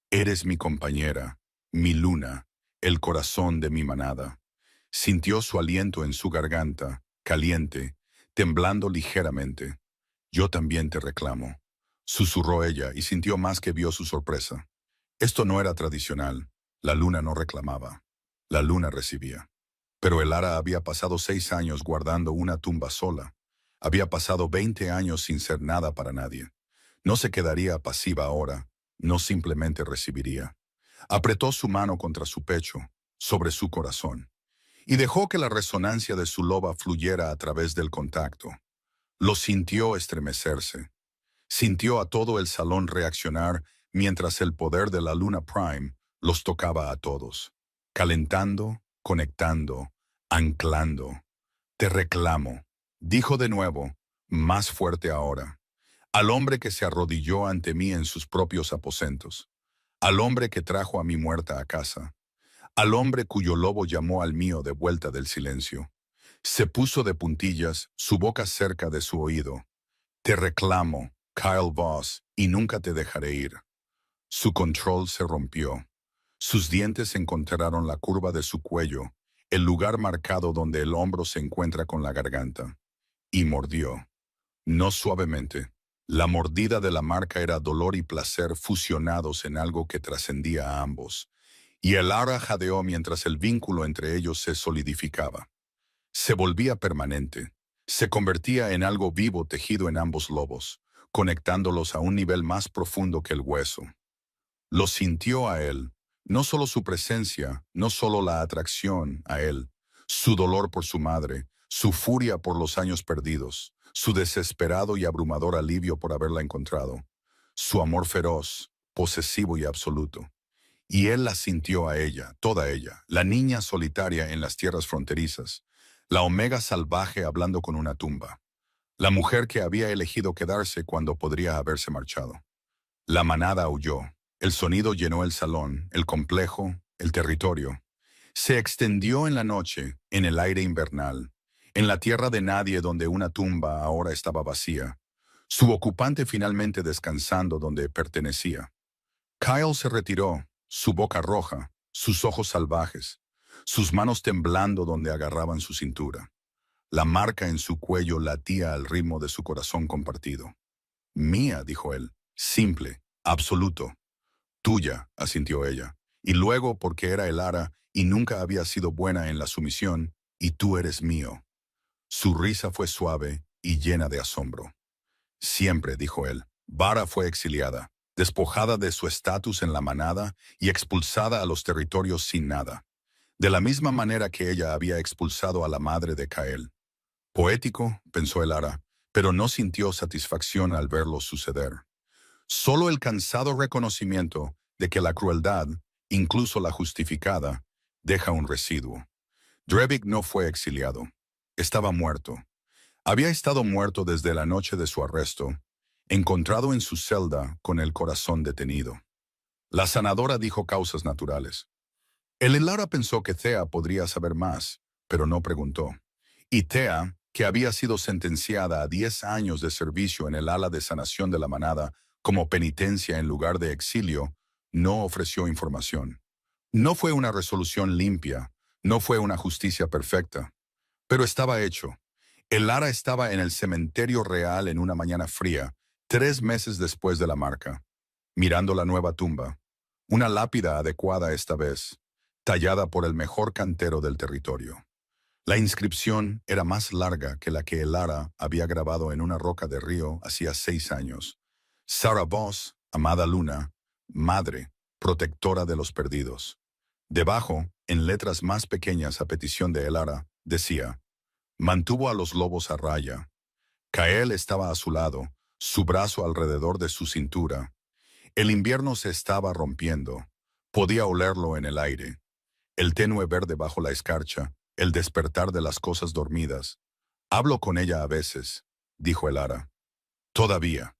«Eres mi compañera, mi luna, el corazón de mi manada». Sintió su aliento en su garganta, caliente, temblando ligeramente. «Yo también te reclamo», susurró ella y sintió más que vio su sorpresa. Esto no era tradicional. La luna no reclamaba. La luna recibía. Pero el Lara había pasado 6 años guardando una tumba sola. Había pasado 20 años sin ser nada para nadie. No se quedaría pasiva ahora, no simplemente recibiría. Apretó su mano contra su pecho, sobre su corazón, y dejó que la resonancia de su loba fluyera a través del contacto. Lo sintió estremecerse. Sintió a todo el salón reaccionar mientras el poder de la luna Prime los tocaba a todos, calentando, conectando, anclando. «Te reclamo», dijo de nuevo, más fuerte ahora, «al hombre que se arrodilló ante mí en sus propios aposentos, al hombre que trajo a mi muerta a casa, al hombre cuyo lobo llamó al mío de vuelta del silencio». Se puso de puntillas, su boca cerca de su oído. «Te reclamo, Kyle Voss, y nunca te dejaré ir». Su control se rompió. Sus dientes encontraron la curva de su cuello, el lugar marcado donde el hombro se encuentra con la garganta, y mordió. No suavemente. La mordida de la marca era dolor y placer fusionados en algo que trascendía a ambos, y el Lara jadeó mientras el vínculo entre ellos se solidificaba. Se volvía permanente. Se convertía en algo vivo tejido en ambos lobos, conectándolos a un nivel más profundo que el hueso. Lo sintió a él, no solo su presencia, no solo la atracción a él, su dolor por su madre, su furia por los años perdidos, su desesperado y abrumador alivio por haberla encontrado, su amor feroz, posesivo y absoluto. Y él la sintió a ella, toda ella, la niña solitaria en las tierras fronterizas, la omega salvaje hablando con una tumba, la mujer que había elegido quedarse cuando podría haberse marchado. La manada aulló. El sonido llenó el salón, el complejo, el territorio. Se extendió en la noche, en el aire invernal, en la tierra de nadie donde una tumba ahora estaba vacía, su ocupante finalmente descansando donde pertenecía. Kyle se retiró, su boca roja, sus ojos salvajes, sus manos temblando donde agarraban su cintura. La marca en su cuello latía al ritmo de su corazón compartido. «Mía», dijo él, simple, absoluto. «Tuya», asintió ella, y luego porque era el Lara y nunca había sido buena en la sumisión, «y tú eres mío». Su risa fue suave y llena de asombro. «Siempre», dijo él, «Vara fue exiliada, despojada de su estatus en la manada y expulsada a los territorios sin nada, de la misma manera que ella había expulsado a la madre de Kael». Poético, pensó el Lara, pero no sintió satisfacción al verlo suceder. Solo el cansado reconocimiento de que la crueldad, incluso la justificada, deja un residuo. Drevik no fue exiliado. Estaba muerto. Había estado muerto desde la noche de su arresto, encontrado en su celda con el corazón detenido. La sanadora dijo causas naturales. El Elara pensó que Thea podría saber más, pero no preguntó. Y Thea, que había sido sentenciada a 10 años de servicio en el ala de sanación de la manada como penitencia en lugar de exilio, no ofreció información. No fue una resolución limpia, no fue una justicia perfecta, pero estaba hecho. El Lara estaba en el cementerio real en una mañana fría, 3 meses después de la marca, mirando la nueva tumba, una lápida adecuada esta vez, tallada por el mejor cantero del territorio. La inscripción era más larga que la que el Lara había grabado en una roca de río hacía 6 años. Sarah Voss, amada Luna, madre, protectora de los perdidos. Debajo, en letras más pequeñas a petición de Elara, decía: mantuvo a los lobos a raya. Kael estaba a su lado, su brazo alrededor de su cintura. El invierno se estaba rompiendo. Podía olerlo en el aire. El tenue verde bajo la escarcha, el despertar de las cosas dormidas. Hablo con ella a veces, dijo Elara. ¿Todavía?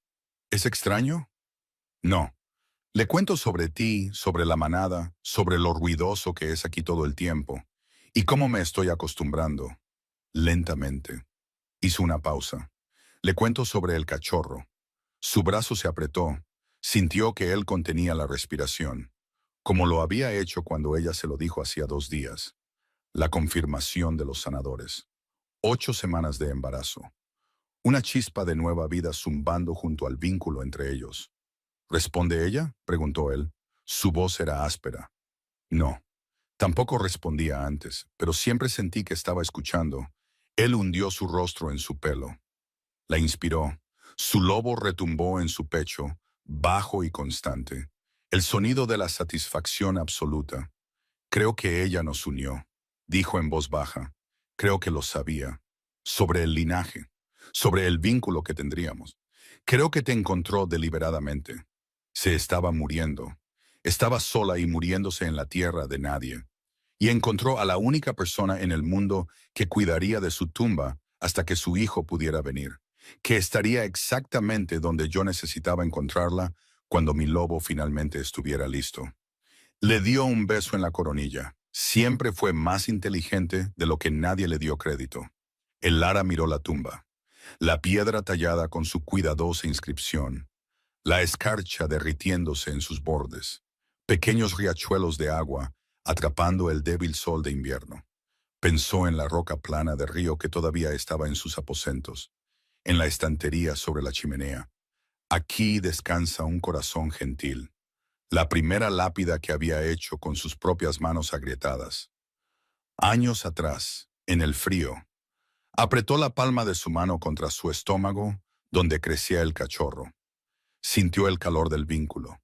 ¿Es extraño? No. Le cuento sobre ti, sobre la manada, sobre lo ruidoso que es aquí todo el tiempo, y cómo me estoy acostumbrando. Lentamente. Hizo una pausa. Le cuento sobre el cachorro. Su brazo se apretó. Sintió que él contenía la respiración, como lo había hecho cuando ella se lo dijo hacía 2 días. La confirmación de los sanadores. 8 semanas de embarazo. Una chispa de nueva vida zumbando junto al vínculo entre ellos. ¿Responde ella?, preguntó él. Su voz era áspera. No. Tampoco respondía antes, pero siempre sentí que estaba escuchando. Él hundió su rostro en su pelo. La inspiró. Su lobo retumbó en su pecho, bajo y constante. El sonido de la satisfacción absoluta. Creo que ella nos unió, dijo en voz baja. Creo que lo sabía. Sobre el linaje, sobre el vínculo que tendríamos. Creo que te encontró deliberadamente. Se estaba muriendo. Estaba sola y muriéndose en la tierra de nadie. Y encontró a la única persona en el mundo que cuidaría de su tumba hasta que su hijo pudiera venir, que estaría exactamente donde yo necesitaba encontrarla cuando mi lobo finalmente estuviera listo. Le dio un beso en la coronilla. Siempre fue más inteligente de lo que nadie le dio crédito. El Lara miró la tumba, la piedra tallada con su cuidadosa inscripción, la escarcha derritiéndose en sus bordes, pequeños riachuelos de agua atrapando el débil sol de invierno. Pensó en la roca plana de río que todavía estaba en sus aposentos, en la estantería sobre la chimenea. Aquí descansa un corazón gentil. La primera lápida que había hecho con sus propias manos agrietadas. Años atrás, en el frío, apretó la palma de su mano contra su estómago, donde crecía el cachorro. Sintió el calor del vínculo.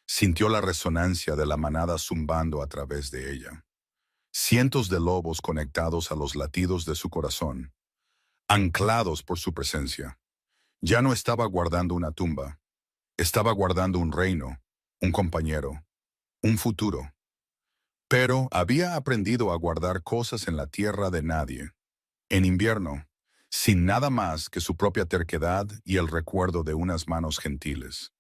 Sintió la resonancia de la manada zumbando a través de ella. Cientos de lobos conectados a los latidos de su corazón, anclados por su presencia. Ya no estaba guardando una tumba, estaba guardando un reino, un compañero, un futuro. Pero había aprendido a guardar cosas en la tierra de nadie, en invierno, sin nada más que su propia terquedad y el recuerdo de unas manos gentiles.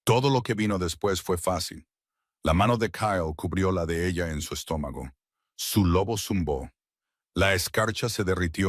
Todo lo que vino después fue fácil. La mano de Kyle cubrió la de ella en su estómago. Su lobo zumbó. La escarcha se derritió